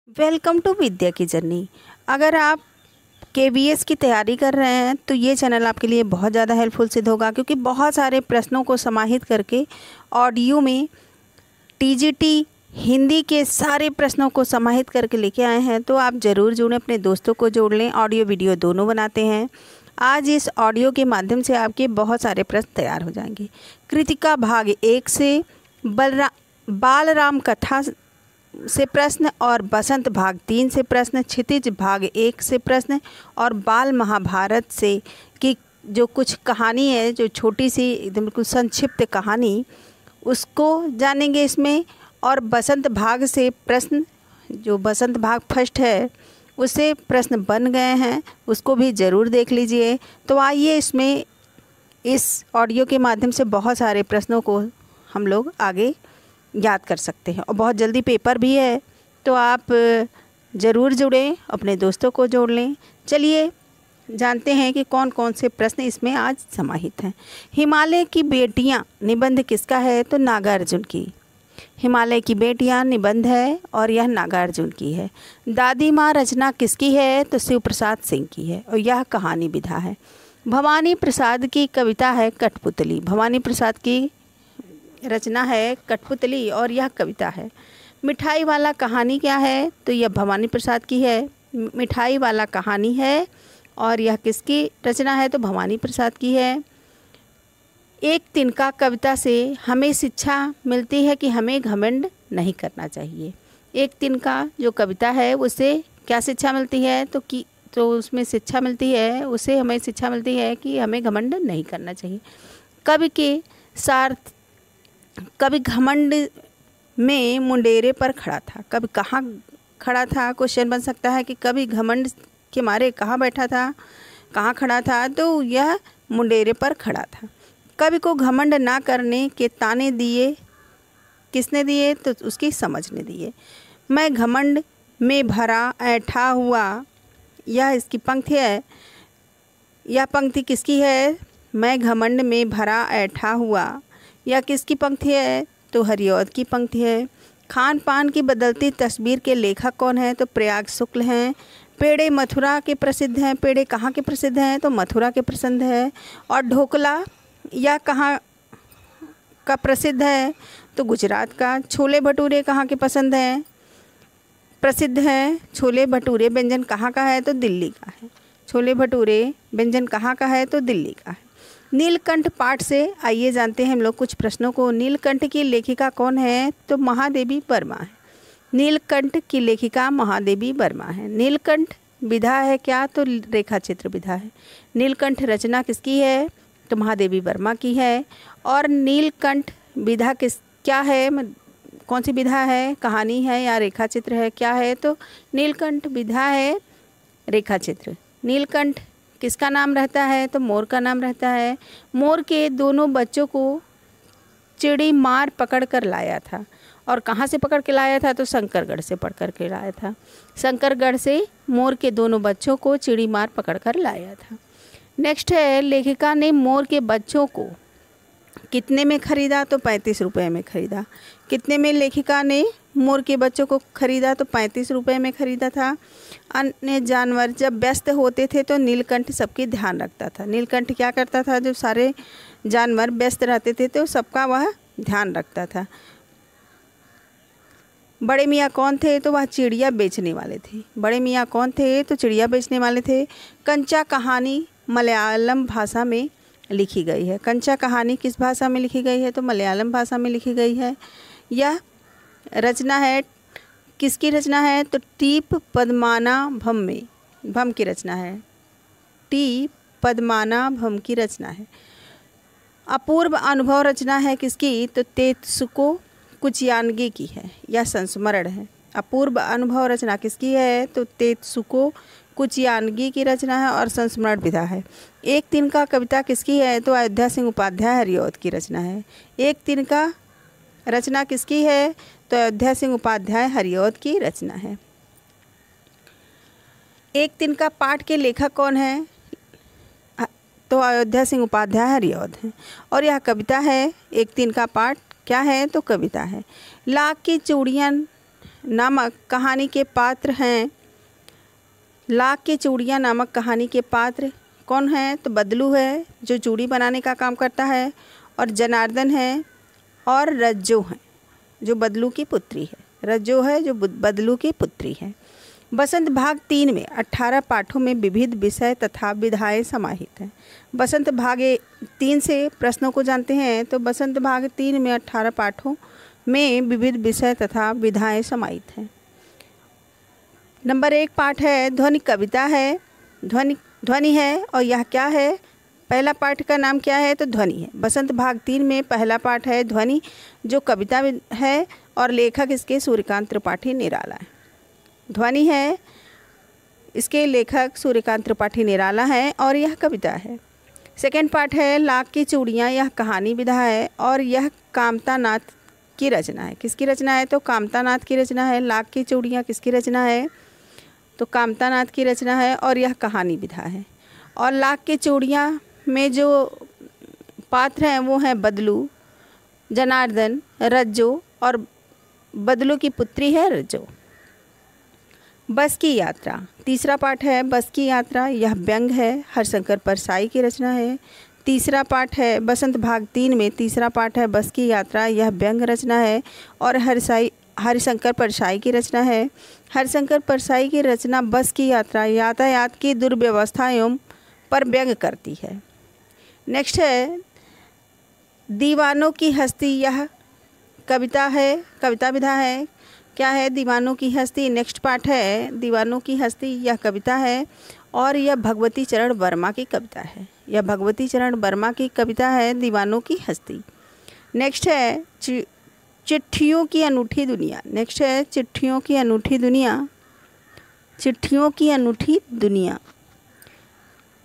Welcome to विद्या की journey. अगर आप केवीएस की तैयारी कर रहे हैं तो ये चैनल आपके लिए बहुत ज़्यादा हेल्पफुल सिद्ध होगा, क्योंकि बहुत सारे प्रश्नों को समाहित करके ऑडियो में टीजीटी हिंदी के सारे प्रश्नों को समाहित करके लेके आए हैं। तो आप ज़रूर जुड़ें, अपने दोस्तों को जोड़ लें। ऑडियो वीडियो दोनों बनाते हैं। आज इस ऑडियो के माध्यम से आपके बहुत सारे प्रश्न तैयार हो जाएंगे। कृतिका भाग 1 से बालराम कथा से प्रश्न, और बसंत भाग 3 से प्रश्न, क्षितिज भाग 1 से प्रश्न, और बाल महाभारत से की जो कुछ कहानी है, जो छोटी सी एकदम बिल्कुल संक्षिप्त कहानी, उसको जानेंगे इसमें। और बसंत भाग से प्रश्न, जो बसंत भाग फर्स्ट है उससे प्रश्न बन गए हैं, उसको भी ज़रूर देख लीजिए। तो आइए इसमें इस ऑडियो के माध्यम से बहुत सारे प्रश्नों को हम लोग आगे याद कर सकते हैं, और बहुत जल्दी पेपर भी है। तो आप ज़रूर जुड़ें, अपने दोस्तों को जोड़ लें। चलिए जानते हैं कि कौन कौन से प्रश्न इसमें आज समाहित हैं। हिमालय की बेटियां निबंध किसका है? तो नागार्जुन की। हिमालय की बेटियां निबंध है और यह नागार्जुन की है। दादी माँ रचना किसकी है? तो शिव प्रसाद सिंह की है, और यह कहानी विधा है। भवानी प्रसाद की कविता है कठपुतली। भवानी प्रसाद की रचना है कठपुतली और यह कविता है। मिठाई वाला कहानी क्या है? तो यह भवानी प्रसाद की है। मिठाई वाला कहानी है और यह किसकी रचना है? तो भवानी प्रसाद की है। एक तिनका कविता से हमें शिक्षा मिलती है कि हमें घमंड नहीं करना चाहिए। एक तिनका जो कविता है उससे क्या शिक्षा मिलती है? तो उसमें शिक्षा मिलती है, उससे हमें शिक्षा मिलती है कि हमें घमंड नहीं करना चाहिए। कवि के सार्थ कभी घमंड में मुंडेरे पर खड़ा था। कभी कहाँ खड़ा था? क्वेश्चन बन सकता है कि कभी घमंड के मारे कहाँ बैठा था, कहाँ खड़ा था? तो यह मुंडेरे पर खड़ा था। कभी को घमंड ना करने के ताने दिए, किसने दिए? तो उसकी समझ ने दिए। मैं घमंड में भरा ऐठा हुआ, यह इसकी पंक्ति है। यह पंक्ति किसकी है? मैं घमंड में भरा ऐठा हुआ, यह किसकी पंक्ति है? तो हरिऔध की पंक्ति है। खान पान की बदलती तस्वीर के लेखक कौन है? तो प्रयाग शुक्ल हैं। पेड़े मथुरा के प्रसिद्ध हैं। पेड़े कहाँ के प्रसिद्ध हैं? तो मथुरा के प्रसिद्ध है। और ढोकला यह कहाँ का प्रसिद्ध है? तो गुजरात का। छोले भटूरे कहाँ के पसंद हैं? प्रसिद्ध हैं। छोले भटूरे व्यंजन कहाँ का है? तो दिल्ली का है। छोले भटूरे व्यंजन कहाँ का है? तो दिल्ली का है। नीलकंठ पाठ से आइए जानते हैं हम लोग कुछ प्रश्नों को। नीलकंठ की लेखिका कौन है? तो महादेवी वर्मा है। नीलकंठ की लेखिका महादेवी वर्मा है। नीलकंठ विधा है क्या? तो रेखा चित्र विधा है। नीलकंठ रचना किसकी है? तो महादेवी वर्मा की है। और नीलकंठ विधा क्या है? कौन सी विधा है? कहानी है या रेखा चित्र है? क्या है? तो नीलकंठ विधा है, रेखा चित्र। नीलकंठ किसका नाम रहता है? तो मोर का नाम रहता है। मोर के दोनों बच्चों को चिड़ी मार पकड़ कर लाया था। और कहाँ से पकड़ के लाया था? तो शंकरगढ़ से पकड़ के लाया था। शंकरगढ़ से मोर के दोनों बच्चों को चिड़ी मार पकड़ कर लाया था। नेक्स्ट है, लेखिका ने मोर के बच्चों को कितने में खरीदा? तो 35 रुपये में खरीदा। कितने में लेखिका ने मोर के बच्चों को खरीदा? तो 35 रुपये में खरीदा था। अन्य जानवर जब व्यस्त होते थे तो नीलकंठ सबकी ध्यान रखता था। नीलकंठ क्या करता था? जब सारे जानवर व्यस्त रहते थे तो सबका वह ध्यान रखता था। बड़े मियाँ कौन थे? तो वह चिड़िया बेचने वाले थे। बड़े मियाँ कौन थे? तो चिड़िया बेचने वाले थे। कंचा कहानी मलयालम भाषा में लिखी गई है। कंचा कहानी किस भाषा में लिखी गई है? तो मलयालम भाषा में लिखी गई है। यह रचना है, किसकी रचना है? तो टी पद्मनाभम में भम की रचना है। टी पद्मनाभम की रचना है। अपूर्व अनुभव रचना है किसकी? तो तेत्सुको कुचियानगी की है। यह संस्मरण है। अपूर्व अनुभव रचना किसकी है? तो तेत्सुको कुचियानगी की रचना है और संस्मरण विधा है। एक तिनका कविता किसकी है? तो अयोध्या सिंह उपाध्याय हरिऔध की रचना है। एक तिनका रचना किसकी है? तो अयोध्या सिंह उपाध्याय हरिऔध की रचना है। एक तिनका पाठ के लेखक कौन है? तो अयोध्या सिंह उपाध्याय हरिऔध है। और यह कविता है। एक तिनका पाठ क्या है? तो कविता है। लाख की चूड़ियाँ नामक कहानी के पात्र हैं। लाख की चूड़ियाँ नामक कहानी के पात्र कौन हैं? तो बदलू है जो चूड़ी बनाने का काम करता है, और जनार्दन है, और रज्जो हैं जो बदलू की पुत्री है। रज्जो है जो बदलू की पुत्री है। बसंत भाग 3 में 18 पाठों में विविध विषय तथा विधाएं समाहित हैं। बसंत भाग 3 से प्रश्नों को जानते हैं। तो बसंत भाग 3 में 18 पाठों में विविध विषय तथा विधाएं समाहित हैं। नंबर 1 पाठ है ध्वनि कविता है। ध्वनि है, और यह क्या है? पहला पाठ का नाम क्या है? तो ध्वनि है। बसंत भाग 3 में पहला पाठ है ध्वनि, जो कविता है, और लेखक इसके सूर्यकांत त्रिपाठी निराला है। ध्वनि है, इसके लेखक सूर्यकांत त्रिपाठी निराला है, और यह कविता है। सेकंड पार्ट है लाख की चूड़ियाँ, यह कहानी विधा है, और यह कामतानाथ की रचना है। किसकी रचना है? तो कामतानाथ की रचना है। लाख की चूड़ियाँ किसकी रचना है? तो कामतानाथ की रचना है, और यह कहानी विधा है। और लाख की चूड़ियाँ में जो पात्र हैं वो हैं बदलू, जनार्दन, रज्जो, और बदलू की पुत्री है रज्जो। बस की यात्रा तीसरा पाठ है बस की यात्रा, यह व्यंग है, हरिशंकर परसाई की रचना है। तीसरा पाठ है बसंत भाग 3 में तीसरा पाठ है बस की यात्रा, यह व्यंग रचना है, और हरिशंकर परसाई की रचना है। हरिशंकर परसाई की रचना बस की यात्रा यातायात की दुर्व्यवस्थाओं पर व्यंग करती है। नेक्स्ट है दीवानों की हस्ती, यह कविता है, कविता विधा है। क्या है? दीवानों की हस्ती। नेक्स्ट पार्ट है दीवानों की हस्ती, यह कविता है, और यह भगवती चरण वर्मा की कविता है। यह भगवती चरण वर्मा की कविता है दीवानों की हस्ती। नेक्स्ट है चिट्ठियों की अनूठी दुनिया। नेक्स्ट है चिट्ठियों की अनूठी दुनिया। चिट्ठियों की अनूठी दुनिया,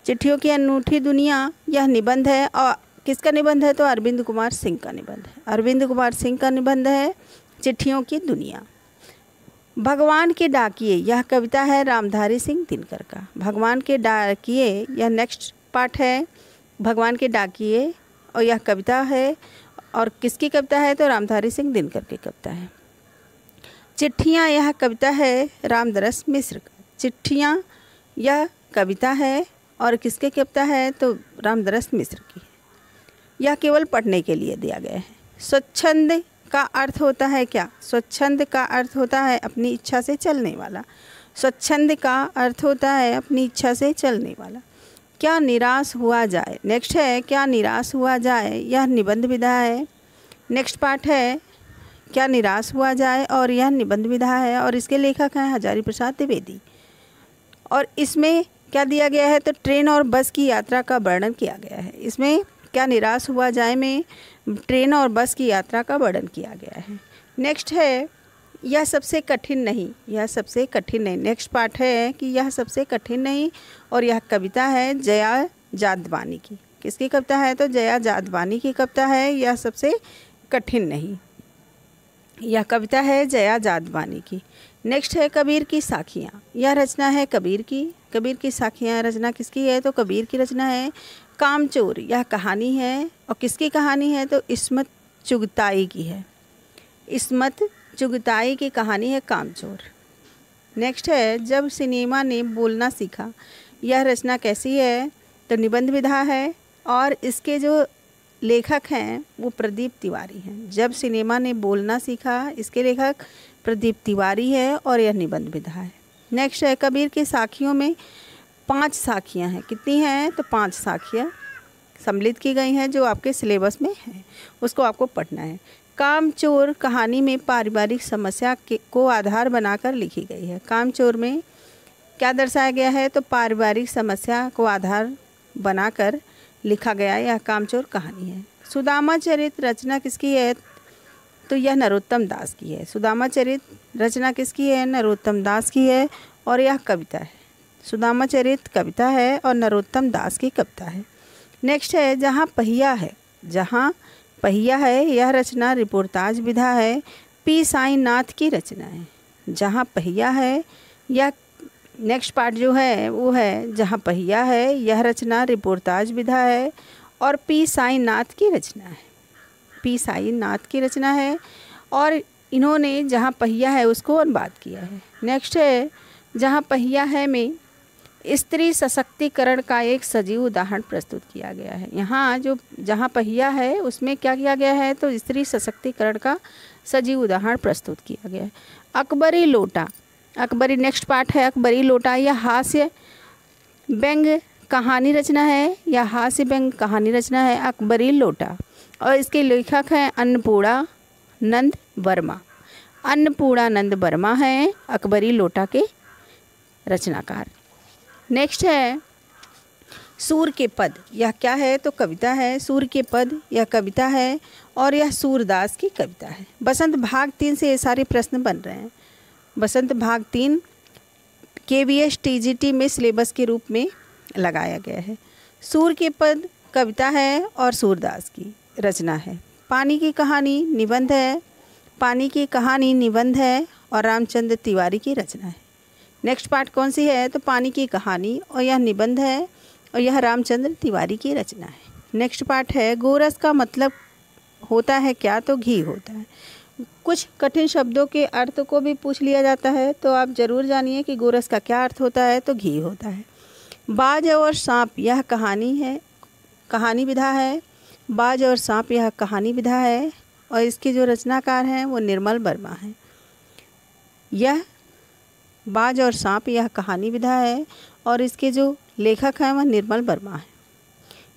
चिट्ठियों की अनूठी दुनिया, यह निबंध है, और किसका निबंध है? तो अरविंद कुमार सिंह का निबंध है। अरविंद कुमार सिंह का निबंध है चिट्ठियों की दुनिया। भगवान के डाकिए, यह कविता है रामधारी सिंह दिनकर का। भगवान के डाकिए, यह नेक्स्ट पार्ट है भगवान के डाकिए, और यह कविता है, और किसकी कविता है? तो रामधारी सिंह दिनकर की कविता है। चिट्ठियाँ, यह कविता है रामदरस मिश्र का। चिट्ठियाँ यह कविता है, और किसके कविता है? तो रामदरस मिश्र की है। यह केवल पढ़ने के लिए दिया गया है। स्वच्छंद का अर्थ होता है क्या? स्वच्छंद का अर्थ होता है अपनी इच्छा से चलने वाला। स्वच्छंद का अर्थ होता है अपनी इच्छा से चलने वाला। क्या निराश हुआ जाए, नेक्स्ट है क्या निराश हुआ जाए, यह निबंध विधा है। नेक्स्ट पार्ट है क्या निराश हुआ जाए, और यह निबंध विधा है, और इसके लेखक हैं हजारी प्रसाद द्विवेदी। और इसमें क्या दिया गया है? तो ट्रेन और बस की यात्रा का वर्णन किया गया है। इसमें क्या निराश हुआ जाए में ट्रेन और बस की यात्रा का वर्णन किया गया है। नेक्स्ट है यह सबसे कठिन नहीं, यह सबसे कठिन नहीं। नेक्स्ट पार्ट है कि यह सबसे कठिन नहीं, और यह कविता है जया जादवानी की। किसकी कविता है? तो जया जादवानी की कविता है यह सबसे कठिन नहीं। यह कविता है जया जादवानी की। नेक्स्ट है कबीर की साखियाँ, यह रचना है कबीर की। कबीर की साखियाँ रचना किसकी है? तो कबीर की रचना है। कामचोर, यह कहानी है, और किसकी कहानी है? तो इस्मत चुगताई की है। इस्मत चुगताई की कहानी है कामचोर। नेक्स्ट है जब सिनेमा ने बोलना सीखा, यह रचना कैसी है? तो निबंध विधा है, और इसके जो लेखक हैं वो प्रदीप तिवारी हैं। जब सिनेमा ने बोलना सीखा, इसके लेखक प्रदीप तिवारी है, और यह निबंध विधा है। नेक्स्ट है कबीर की साखियों में 5 साखियाँ हैं। कितनी हैं? तो 5 साखियाँ सम्मिलित की गई हैं जो आपके सिलेबस में है, उसको आपको पढ़ना है। कामचोर कहानी में पारिवारिक समस्या को आधार बनाकर लिखी गई है। कामचोर में क्या दर्शाया गया है? तो पारिवारिक समस्या को आधार बनाकर लिखा गया यह कामचोर कहानी है। सुदामा चरित रचना किसकी है? तो यह नरोत्तम दास की है। सुदामा चरित रचना किसकी है? नरोत्तम दास की है, और यह कविता है। सुदामा चरित कविता है, और नरोत्तम दास की कविता है। नेक्स्ट है जहाँ पहिया है, जहाँ पहिया है, यह रचना रिपोर्ताज विधा है। पी साईनाथ की रचना है। जहाँ पहिया है, यह नेक्स्ट पार्ट जो है वो है जहाँ पहिया है, यह रचना रिपोर्ताज विधा है, और पी साईनाथ की रचना है। पी साईनाथ की रचना है, और इन्होंने जहाँ पहिया है उसको अनुवाद किया है। नेक्स्ट है जहाँ पहिया है में स्त्री सशक्तिकरण का एक सजीव उदाहरण प्रस्तुत किया गया है। यहाँ जो जहाँ पहिया है उसमें क्या किया गया है, तो स्त्री सशक्तिकरण का सजीव उदाहरण प्रस्तुत किया गया है। अकबरी लोटा, अकबरी नेक्स्ट पार्ट है अकबरी लोटा। यह हास्य व्यंग कहानी रचना है या हास्य व्यंग कहानी रचना है अकबरी लोटा, और इसके लेखक हैं अन्नपूर्णानंद वर्मा। अन्नपूर्णानंद वर्मा हैं अकबरी लोटा के रचनाकार। नेक्स्ट है सूर के पद। यह क्या है, तो कविता है। सूर के पद यह कविता है और यह सूरदास की कविता है। बसंत भाग 3 से ये सारे प्रश्न बन रहे हैं। बसंत भाग 3 KVS TGT में सिलेबस के रूप में लगाया गया है। सूर के पद कविता है और सूरदास की रचना है। पानी की कहानी निबंध है, पानी की कहानी निबंध है और रामचंद्र तिवारी की रचना है। नेक्स्ट पार्ट कौन सी है, तो पानी की कहानी और यह निबंध है और यह रामचंद्र तिवारी की रचना है। नेक्स्ट पार्ट है गोरस का मतलब होता है क्या, तो घी होता है। कुछ कठिन शब्दों के अर्थ को भी पूछ लिया जाता है, तो आप ज़रूर जानिए कि गोरस का क्या अर्थ होता है, तो घी होता है। बाज और सांप यह कहानी है, कहानी विधा है। बाज और सांप यह कहानी विधा है और इसके जो रचनाकार हैं वो निर्मल वर्मा हैं। यह बाज और सांप यह कहानी विधा है और इसके जो लेखक हैं वह निर्मल वर्मा है।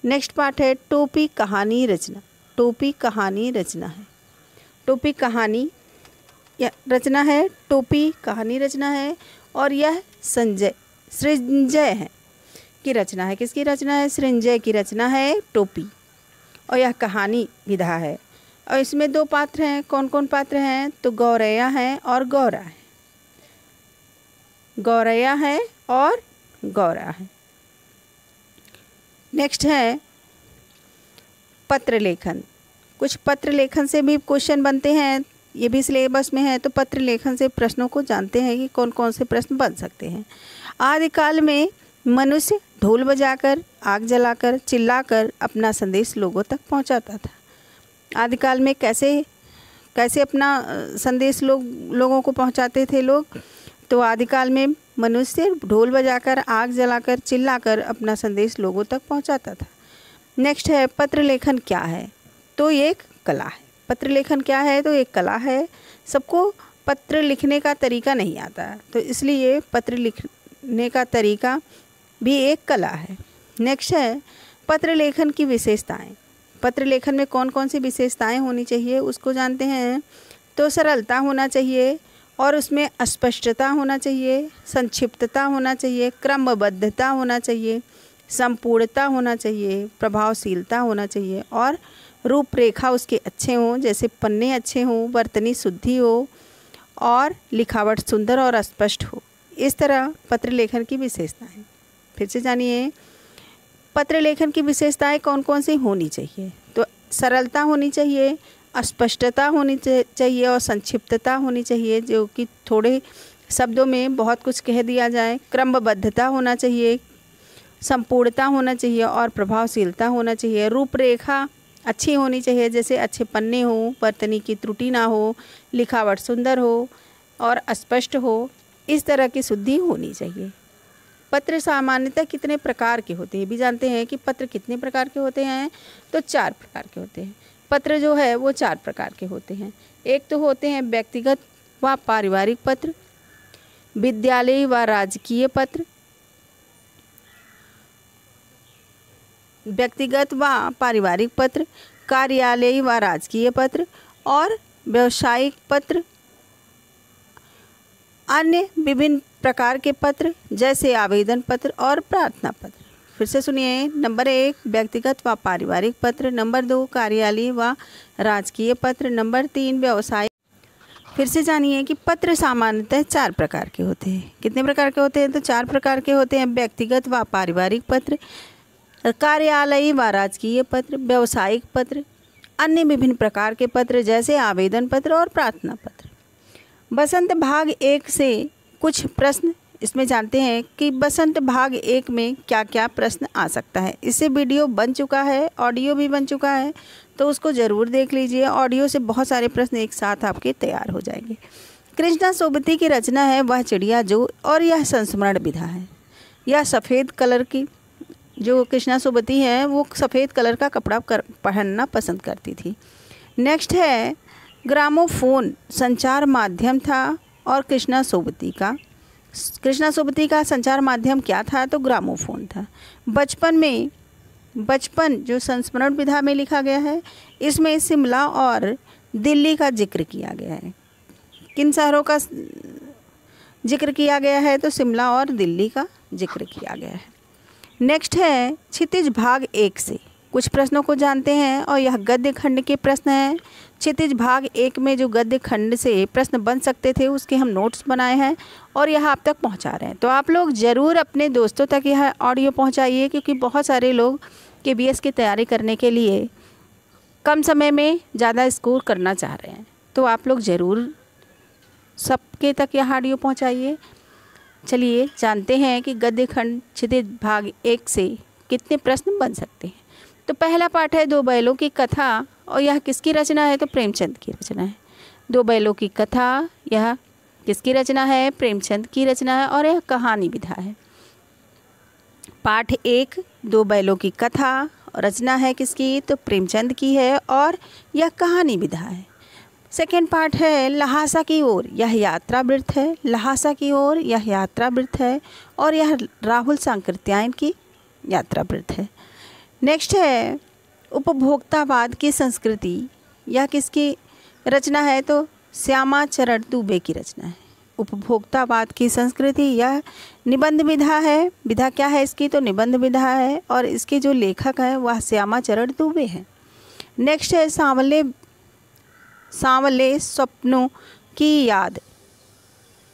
नेक्स्ट पार्ट है टोपी कहानी रचना। टोपी कहानी रचना है। टोपी कहानी यह रचना है, टोपी कहानी रचना है और यह सृंजय है की रचना है। किसकी रचना है, सृंजय की रचना है टोपी, और यह कहानी विधा है। और इसमें 2 पात्र हैं। कौन कौन पात्र हैं, तो गौरैया है और गौरा है। गौरैया है और गौरा है। नेक्स्ट है पत्र लेखन। कुछ पत्र लेखन से भी क्वेश्चन बनते हैं, ये भी सिलेबस में है। तो पत्र लेखन से प्रश्नों को जानते हैं कि कौन कौन से प्रश्न बन सकते हैं। आदिकाल में मनुष्य ढोल बजाकर, आग जलाकर, चिल्लाकर अपना संदेश लोगों तक पहुंचाता था। आदिकाल में कैसे अपना संदेश लोगों को पहुंचाते थे लोग, तो आदिकाल में मनुष्य ढोल बजाकर, आग जलाकर, चिल्लाकर अपना संदेश लोगों तक पहुंचाता था। नेक्स्ट है पत्र लेखन क्या है, तो ये एक कला है। पत्र लेखन क्या है, तो एक कला है। सबको पत्र लिखने का तरीका नहीं आता, तो इसलिए पत्र लिखने का तरीका भी एक कला है। नेक्स्ट है पत्र लेखन की विशेषताएं। पत्र लेखन में कौन कौन सी विशेषताएं होनी चाहिए उसको जानते हैं। तो सरलता होना चाहिए और उसमें अस्पष्टता होना चाहिए, संक्षिप्तता होना चाहिए, क्रमबद्धता होना चाहिए, संपूर्णता होना चाहिए, प्रभावशीलता होना चाहिए और रूपरेखा उसके अच्छे हों, जैसे पन्ने अच्छे हों, वर्तनी शुद्धि हो और लिखावट सुंदर और स्पष्ट हो। इस तरह पत्र लेखन की विशेषताएं फिर से जानिए। पत्र लेखन की विशेषताएं कौन कौन सी होनी चाहिए, तो सरलता होनी चाहिए, अस्पष्टता होनी चाहिए और संक्षिप्तता होनी चाहिए, जो कि थोड़े शब्दों में बहुत कुछ कह दिया जाए। क्रमबद्धता होना चाहिए, संपूर्णता होना चाहिए और प्रभावशीलता होना चाहिए। रूपरेखा अच्छी होनी चाहिए, जैसे अच्छे पन्ने हो, वर्तनी की त्रुटि ना हो, लिखावट सुंदर हो और स्पष्ट हो। इस तरह की शुद्धि होनी चाहिए। पत्र सामान्यतः कितने प्रकार के होते हैं, भी जानते हैं कि पत्र कितने प्रकार के होते हैं, तो 4 प्रकार के होते हैं। पत्र जो है वो 4 प्रकार के होते हैं। एक तो होते हैं व्यक्तिगत व पारिवारिक पत्र, विद्यालयी व राजकीय पत्र, व्यक्तिगत व पारिवारिक पत्र, कार्यालयी व राजकीय पत्र और व्यावसायिक पत्र। अन्य विभिन्न प्रकार के पत्र जैसे आवेदन पत्र और प्रार्थना पत्र। फिर से सुनिए। नंबर 1 व्यक्तिगत व पारिवारिक पत्र, नंबर 2 कार्यालयी व राजकीय पत्र, नंबर 3 व्यवसायिक। फिर से जानिए कि पत्र सामान्यतः 4 प्रकार के होते हैं। कितने प्रकार के होते हैं, तो 4 प्रकार के होते हैं। व्यक्तिगत व पारिवारिक पत्र, कार्यालयी व राजकीय पत्र, व्यावसायिक पत्र, अन्य विभिन्न प्रकार के पत्र जैसे आवेदन पत्र और प्रार्थना पत्र। बसंत भाग 1 से कुछ प्रश्न इसमें जानते हैं कि बसंत भाग 1 में क्या क्या प्रश्न आ सकता है। इससे वीडियो बन चुका है, ऑडियो भी बन चुका है, तो उसको ज़रूर देख लीजिए। ऑडियो से बहुत सारे प्रश्न एक साथ आपके तैयार हो जाएंगे। कृष्णा सोबती की रचना है वह चिड़िया जो, और यह संस्मरण विधा है। यह सफ़ेद कलर की, जो कृष्णा सोबती है वो सफ़ेद कलर का कपड़ा पहनना पसंद करती थी। नेक्स्ट है ग्रामोफोन संचार माध्यम था और कृष्णा सोबती का संचार माध्यम क्या था, तो ग्रामोफोन था। बचपन जो संस्मरण विधा में लिखा गया है, इसमें शिमला और दिल्ली का जिक्र किया गया है। किन शहरों का जिक्र किया गया है, तो शिमला और दिल्ली का जिक्र किया गया है। नेक्स्ट है क्षितिज भाग 1 से कुछ प्रश्नों को जानते हैं, और यह गद्य खंड के प्रश्न हैं। क्षितिज भाग 1 में जो गद्य खंड से प्रश्न बन सकते थे उसके हम नोट्स बनाए हैं और यह आप तक पहुंचा रहे हैं। तो आप लोग ज़रूर अपने दोस्तों तक यह ऑडियो पहुंचाइए, क्योंकि बहुत सारे लोग KBS की तैयारी करने के लिए कम समय में ज़्यादा स्कोर करना चाह रहे हैं। तो आप लोग ज़रूर सबके तक यह ऑडियो पहुंचाइए। चलिए जानते हैं कि गद्य खंड क्षितिज भाग 1 से कितने प्रश्न बन सकते हैं। तो पहला पाठ है दो बैलों की कथा, और यह किसकी रचना है, तो प्रेमचंद की रचना है। दो बैलों की कथा, यह किसकी रचना है, प्रेमचंद की रचना है, और यह कहानी विधा है। पाठ 1 दो बैलों की कथा, रचना है किसकी, तो प्रेमचंद की है, और यह कहानी विधा है। सेकेंड पार्ट है लहासा की ओर, यह यात्रा वृत्त है। लहासा की ओर, यह यात्रा वृत्त है, और यह राहुल सांकृत्यायन की यात्रा वृत्त है। नेक्स्ट है उपभोक्तावाद की संस्कृति, यह किसकी रचना है, तो श्यामा चरण दुबे की रचना है। उपभोक्तावाद की संस्कृति यह निबंध विधा है। विधा क्या है इसकी, तो निबंध विधा है, और इसके जो लेखक है वह श्यामा चरण दुबे है। नेक्स्ट है सांवले सपनों की याद।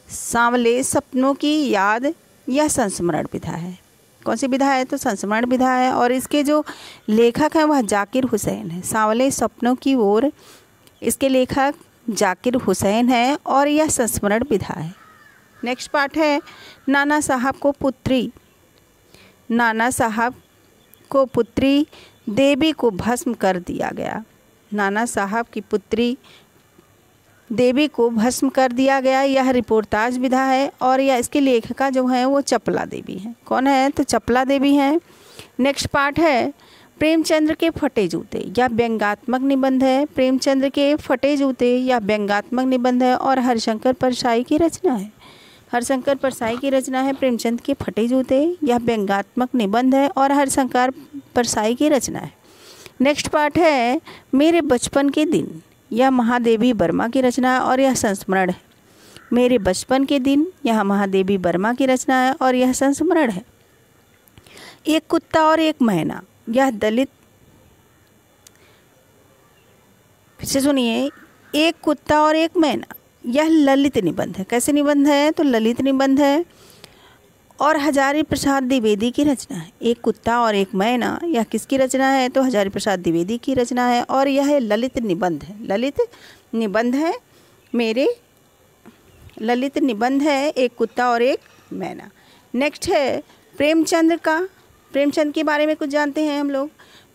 सांवले सपनों की याद, यह संस्मरण विधा है। कौन सी विधा है, तो संस्मरण विधा है, और इसके जो लेखक हैं वह जाकिर हुसैन है। सांवले सपनों की ओर, इसके लेखक जाकिर हुसैन है, और यह संस्मरण विधा है। नेक्स्ट पार्ट है नाना साहब को पुत्री देवी को भस्म कर दिया गया। नाना साहब की पुत्री देवी को भस्म कर दिया गया, यह रिपोर्टाज विधा है, और यह इसकी लेखिका जो है वो चपला देवी है। कौन है, तो चपला देवी हैं। नेक्स्ट पार्ट है प्रेमचंद्र के फटे जूते, यह व्यंग्यात्मक निबंध है। प्रेमचंद्र के फटे जूते यह व्यंग्यात्मक निबंध है, और हरिशंकर परसाई की रचना है। हरिशंकर परसाई की रचना है प्रेमचंद के फटे जूते, यह व्यंग्यात्मक निबंध है, और हरिशंकर परसाई की रचना है। नेक्स्ट पार्ट है मेरे बचपन के दिन, यह महादेवी वर्मा की रचना है, और यह संस्मरण है। मेरे बचपन के दिन, यह महादेवी वर्मा की रचना है, और यह संस्मरण है। एक कुत्ता और एक मैना, यह दलित, फिर से सुनिए, एक कुत्ता और एक मैना, यह ललित निबंध है। कैसे निबंध है, तो ललित निबंध है, और हजारी प्रसाद द्विवेदी की रचना है। एक कुत्ता और एक मैना, यह किसकी रचना है, तो हजारी प्रसाद द्विवेदी की रचना है, और यह ललित निबंध है। ललित निबंध है, मेरे ललित निबंध है एक कुत्ता और एक मैना। नेक्स्ट है प्रेमचंद के बारे में कुछ जानते हैं हम लोग।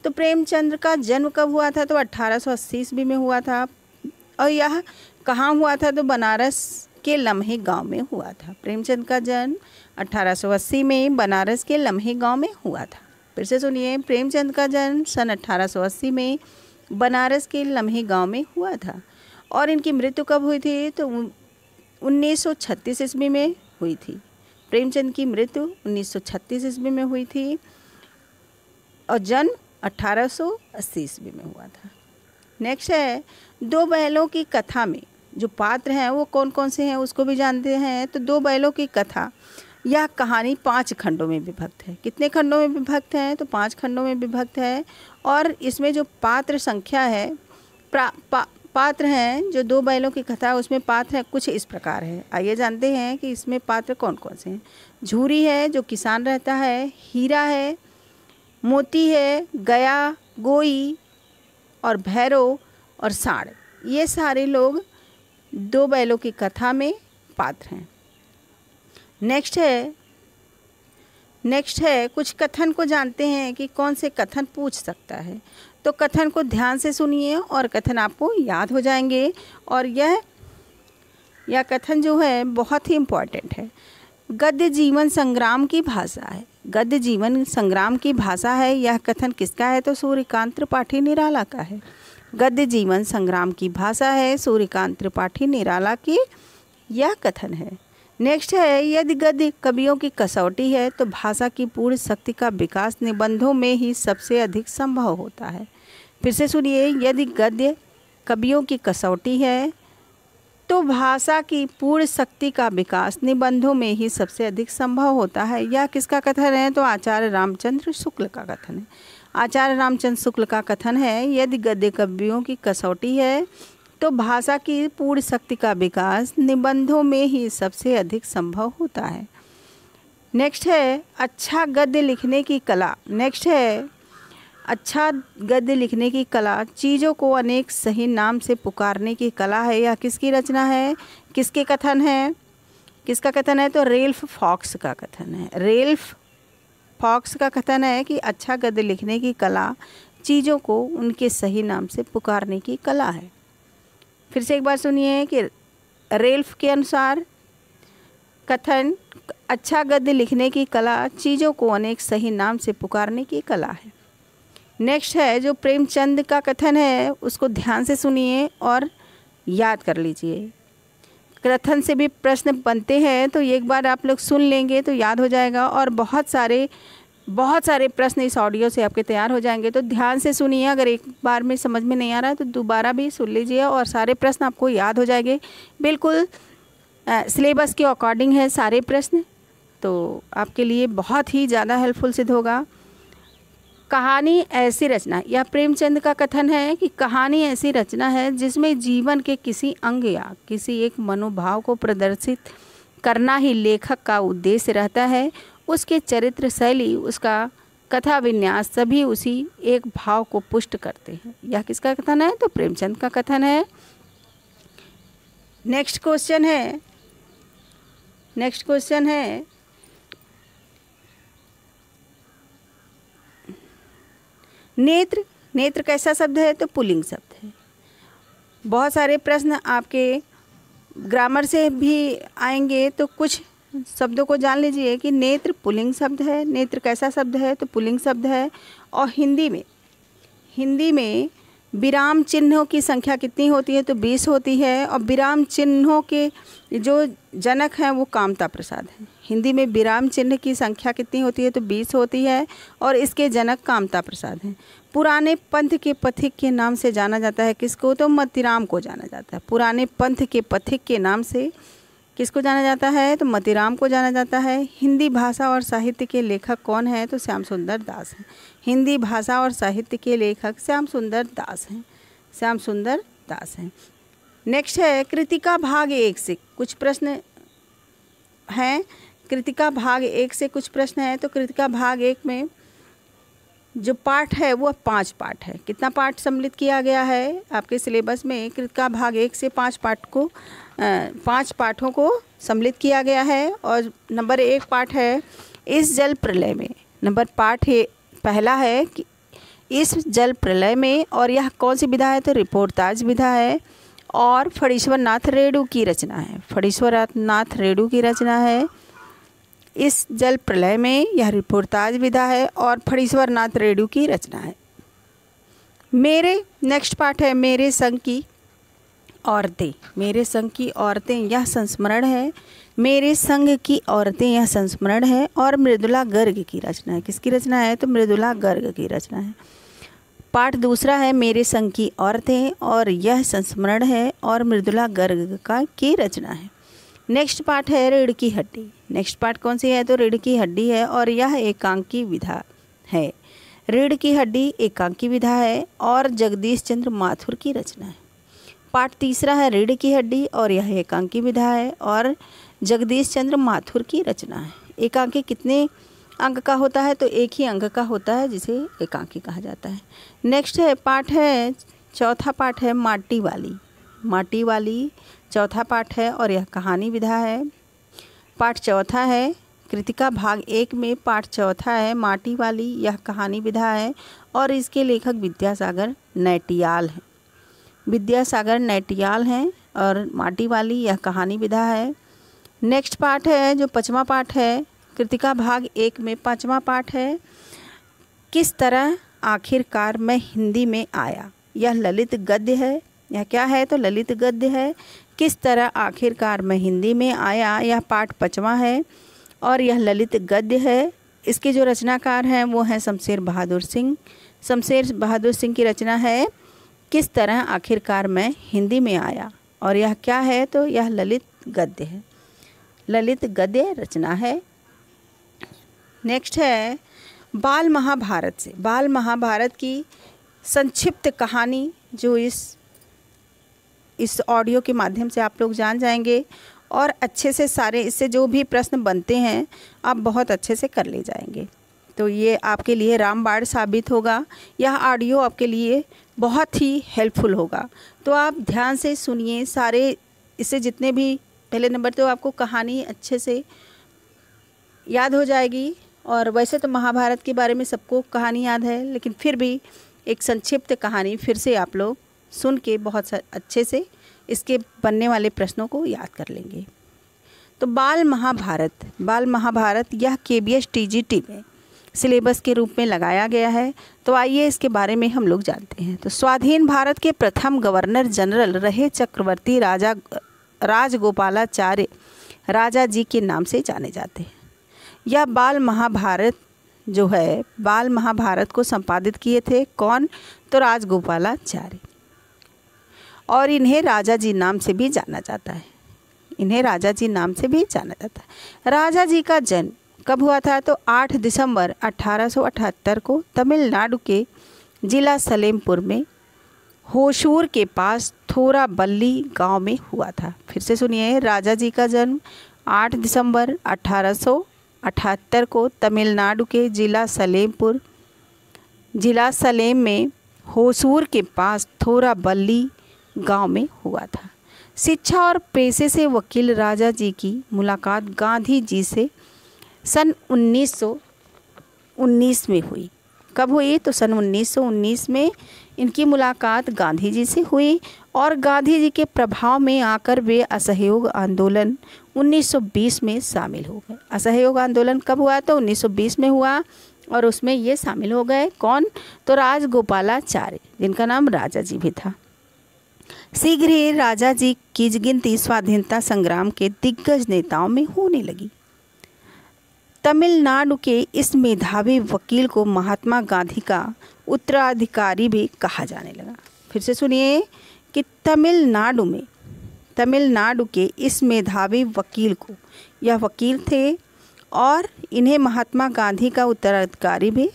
तो प्रेमचंद का जन्म कब हुआ था, तो 1880 ईस्वी में हुआ था, और यह कहाँ हुआ था, तो बनारस के लम्हे गांव में हुआ था। प्रेमचंद का जन्म 1880 में बनारस के लम्हे गांव में हुआ था। फिर से सुनिए, प्रेमचंद का जन्म सन 1880 में बनारस के लम्हे गांव में हुआ था, और इनकी मृत्यु कब हुई थी, तो 1936 ईस्वी में हुई थी। प्रेमचंद की मृत्यु 1936 ईस्वी में हुई थी, और जन्म 1880 ईस्वी में हुआ था। नेक्स्ट है दो बैलों की कथा में जो पात्र हैं वो कौन कौन से हैं उसको भी जानते हैं। तो दो बैलों की कथा, यह कहानी 5 खंडों में विभक्त है। कितने खंडों में विभक्त है, तो 5 खंडों में विभक्त है, और इसमें जो पात्र संख्या है, पात्र हैं जो दो बैलों की कथा है उसमें पात्र हैं कुछ इस प्रकार है। आइए जानते हैं कि इसमें पात्र कौन कौन से हैं। झूरी है जो किसान रहता है, हीरा है, मोती है, गया, गोई और भैरव और साड़, ये सारे लोग दो बैलों की कथा में पात्र हैं। नेक्स्ट है कुछ कथन को जानते हैं कि कौन से कथन पूछ सकता है। तो कथन को ध्यान से सुनिए और कथन आपको याद हो जाएंगे। और यह कथन जो है बहुत ही इम्पॉर्टेंट है। गद्य जीवन संग्राम की भाषा है। गद्य जीवन संग्राम की भाषा है। यह कथन किसका है? तो सूर्यकांत त्रिपाठी निराला का है। गद्य जीवन संग्राम की भाषा है, सूर्यकांत त्रिपाठी निराला की यह कथन है। नेक्स्ट है यदि गद्य कवियों की कसौटी है तो भाषा की पूर्ण शक्ति का विकास निबंधों में ही सबसे अधिक संभव होता है। फिर से सुनिए, यदि गद्य कवियों की कसौटी है तो भाषा की पूर्ण शक्ति का विकास निबंधों में ही सबसे अधिक संभव होता है। यह किसका कथन है? तो आचार्य रामचंद्र शुक्ल का कथन है। आचार्य रामचंद्र शुक्ल का कथन है यदि गद्य कवियों की कसौटी है तो भाषा की पूर्ण शक्ति का विकास निबंधों में ही सबसे अधिक संभव होता है। नेक्स्ट है अच्छा गद्य लिखने की कला। नेक्स्ट है अच्छा गद्य लिखने की कला चीज़ों को अनेक सही नाम से पुकारने की कला है। यह किसकी रचना है? किसके कथन है? किसका कथन है? तो रेल्फ फॉक्स का कथन है। रेल्फ फॉक्स का कथन है कि अच्छा गद्य लिखने की कला चीज़ों को उनके सही नाम से पुकारने की कला है। फिर से एक बार सुनिए कि रेल्फ के अनुसार कथन अच्छा गद्य लिखने की कला चीज़ों को अनेक सही नाम से पुकारने की कला है। नेक्स्ट है जो प्रेमचंद का कथन है उसको ध्यान से सुनिए और याद कर लीजिए। कथन से भी प्रश्न बनते हैं तो एक बार आप लोग सुन लेंगे तो याद हो जाएगा और बहुत सारे प्रश्न इस ऑडियो से आपके तैयार हो जाएंगे। तो ध्यान से सुनिए, अगर एक बार में समझ में नहीं आ रहा है तो दोबारा भी सुन लीजिए और सारे प्रश्न आपको याद हो जाएंगे। बिल्कुल सिलेबस के अकॉर्डिंग है सारे प्रश्न, तो आपके लिए बहुत ही ज़्यादा हेल्पफुल सिद्ध होगा। कहानी ऐसी रचना, यह प्रेमचंद का कथन है कि कहानी ऐसी रचना है जिसमें जीवन के किसी अंग या किसी एक मनोभाव को प्रदर्शित करना ही लेखक का उद्देश्य रहता है। उसके चरित्र शैली, उसका कथा विन्यास सभी उसी एक भाव को पुष्ट करते हैं। यह किसका कथन है? तो प्रेमचंद का कथन है। नेक्स्ट क्वेश्चन है नेत्र कैसा शब्द है? तो पुल्लिंग शब्द है। बहुत सारे प्रश्न आपके ग्रामर से भी आएंगे तो कुछ शब्दों को जान लीजिए कि नेत्र पुल्लिंग शब्द है। नेत्र कैसा शब्द है? तो पुल्लिंग शब्द है। और हिंदी में विराम चिन्हों की संख्या कितनी होती है? तो 20 होती है। और विराम चिन्हों के जो जनक हैं वो कामता प्रसाद हैं। हिंदी में विराम चिन्ह की संख्या कितनी होती है? तो 20 होती है और इसके जनक कामता प्रसाद हैं। पुराने पंथ के पथिक के नाम से जाना जाता है किसको? तो मतीराम को जाना जाता है। पुराने पंथ के पथिक के नाम से किसको जाना जाता है? तो मतीराम को जाना जाता है। हिंदी भाषा और साहित्य के लेखक कौन है? तो श्याम सुंदर दास हैं। हिंदी भाषा और साहित्य के लेखक श्याम सुंदर दास हैं। नेक्स्ट है कृतिका भाग 1 से कुछ प्रश्न हैं। कृतिका भाग 1 से कुछ प्रश्न हैं। तो कृतिका भाग 1 में जो पाठ है वो 5 पाठ है। कितना पाठ सम्मिलित किया गया है आपके सिलेबस में? कृतिका भाग 1 से 5 पाठों को सम्मिलित किया गया है। और नंबर 1 पाठ है इस जल प्रलय में। पहला है कि इस जल प्रलय में, और यह कौन सी विधा है? तो रिपोर्टाज विधा है और फणीश्वर नाथ रेणु की रचना है। इस जल प्रलय में यह रिपोर्टाज विधा है और फणीश्वर नाथ रेणु की रचना है। नेक्स्ट पार्ट है मेरे संग की औरतें यह संस्मरण है। मेरे संग की औरतें यह संस्मरण है और मृदुला गर्ग की रचना है। किसकी रचना है? तो मृदुला गर्ग की रचना है। पाठ दूसरा है मेरे संग की औरतें और यह संस्मरण है और मृदुला गर्ग की रचना है। नेक्स्ट पार्ट है रीढ़ की हड्डी। नेक्स्ट पार्ट कौन सी है? तो रीढ़ की हड्डी है और यह एकांकी विधा है। रीढ़ की हड्डी एकांकी विधा है और जगदीश चंद्र माथुर की रचना है। पार्ट तीसरा है रीढ़ की हड्डी और यह एकांकी विधा है और जगदीश चंद्र माथुर की रचना है। एकांकी कितने अंक का होता है? तो एक ही अंक का होता है जिसे एकांकी कहा जाता है। नेक्स्ट है चौथा पाठ है माटी वाली चौथा पाठ है और यह कहानी विधा है। पाठ चौथा है कृतिका भाग 1 में पाठ चौथा है माटी वाली, यह कहानी विधा है और इसके लेखक विद्यासागर नैटियाल हैं। विद्यासागर नैटियाल हैं और माटी वाली यह कहानी विधा है। नेक्स्ट पाठ है जो 5वां पाठ है कृतिका भाग 1 में 5वां पाठ है किस तरह आखिरकार मैं हिंदी में आया। यह ललित गद्य है। यह क्या है तो ललित गद्य है। किस तरह आखिरकार मैं हिंदी में आया, यह पाठ 5वां है और यह ललित गद्य है। इसके जो रचनाकार हैं वो हैं शमशेर बहादुर सिंह। शमशेर बहादुर सिंह की रचना है किस तरह आखिरकार मैं हिंदी में आया और यह क्या है तो यह ललित गद्य है, ललित गद्य रचना है। नेक्स्ट है बाल महाभारत से। बाल महाभारत की संक्षिप्त कहानी जो इस ऑडियो के माध्यम से आप लोग जान जाएंगे और अच्छे से सारे इससे जो भी प्रश्न बनते हैं आप बहुत अच्छे से कर ले जाएंगे। तो ये आपके लिए रामबाण साबित होगा। यह ऑडियो आपके लिए बहुत ही हेल्पफुल होगा। तो आप ध्यान से सुनिए सारे, इससे जितने भी पहले नंबर तो आपको कहानी अच्छे से याद हो जाएगी। और वैसे तो महाभारत के बारे में सबको कहानी याद है, लेकिन फिर भी एक संक्षिप्त कहानी फिर से आप लोग सुन के बहुत अच्छे से इसके बनने वाले प्रश्नों को याद कर लेंगे। तो बाल महाभारत यह KBS TGT में सिलेबस के रूप में लगाया गया है। तो आइए इसके बारे में हम लोग जानते हैं। तो स्वाधीन भारत के प्रथम गवर्नर जनरल रहे चक्रवर्ती राजगोपालाचार्य राजा जी के नाम से जाने जाते हैं। यह बाल महाभारत जो है, बाल महाभारत को संपादित किए थे कौन तो राजगोपालाचार्य, और इन्हें राजा जी नाम से भी जाना जाता है। इन्हें राजा जी नाम से भी जाना जाता है। राजा जी का जन्म कब हुआ था तो 8 दिसंबर 1878 को तमिलनाडु के जिला सलेमपुर में होशूर के पास थोराबल्ली गांव में हुआ था। फिर से सुनिए, राजा जी का जन्म 8 दिसंबर 1878 को तमिलनाडु के जिला सलेम में होशूर के पास थोराबल्ली गांव में हुआ था। शिक्षा और पेशे से वकील राजा जी की मुलाकात गांधी जी से सन 1919 में हुई। कब हुई तो सन 1919 में इनकी मुलाकात गांधी जी से हुई और गांधी जी के प्रभाव में आकर वे असहयोग आंदोलन 1920 में शामिल हो गए। असहयोग आंदोलन कब हुआ तो 1920 में हुआ और उसमें ये शामिल हो गए कौन तो राजगोपालाचार्य, जिनका नाम राजा जी भी था। शीघ्र ही राजा जी की गिनती स्वाधीनता संग्राम के दिग्गज नेताओं में होने लगी। तमिलनाडु के इस मेधावी वकील को महात्मा गांधी का उत्तराधिकारी भी कहा जाने लगा। फिर से सुनिए कि तमिलनाडु के इस मेधावी वकील को, यह वकील थे और इन्हें महात्मा गांधी का उत्तराधिकारी भी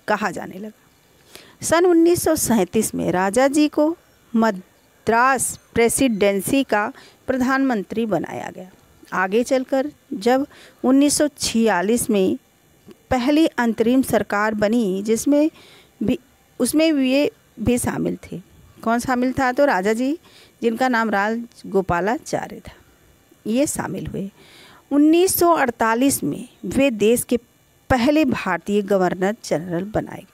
कहा जाने लगा। सन 1937 में राजा जी को मद्रास प्रेसिडेंसी का प्रधानमंत्री बनाया गया। आगे चलकर जब 1946 में पहली अंतरिम सरकार बनी उसमें ये भी शामिल थे। कौन शामिल था तो राजा जी, जिनका नाम राजगोपालाचार्य था, ये शामिल हुए। 1948 में वे देश के पहले भारतीय गवर्नर जनरल बनाए गए।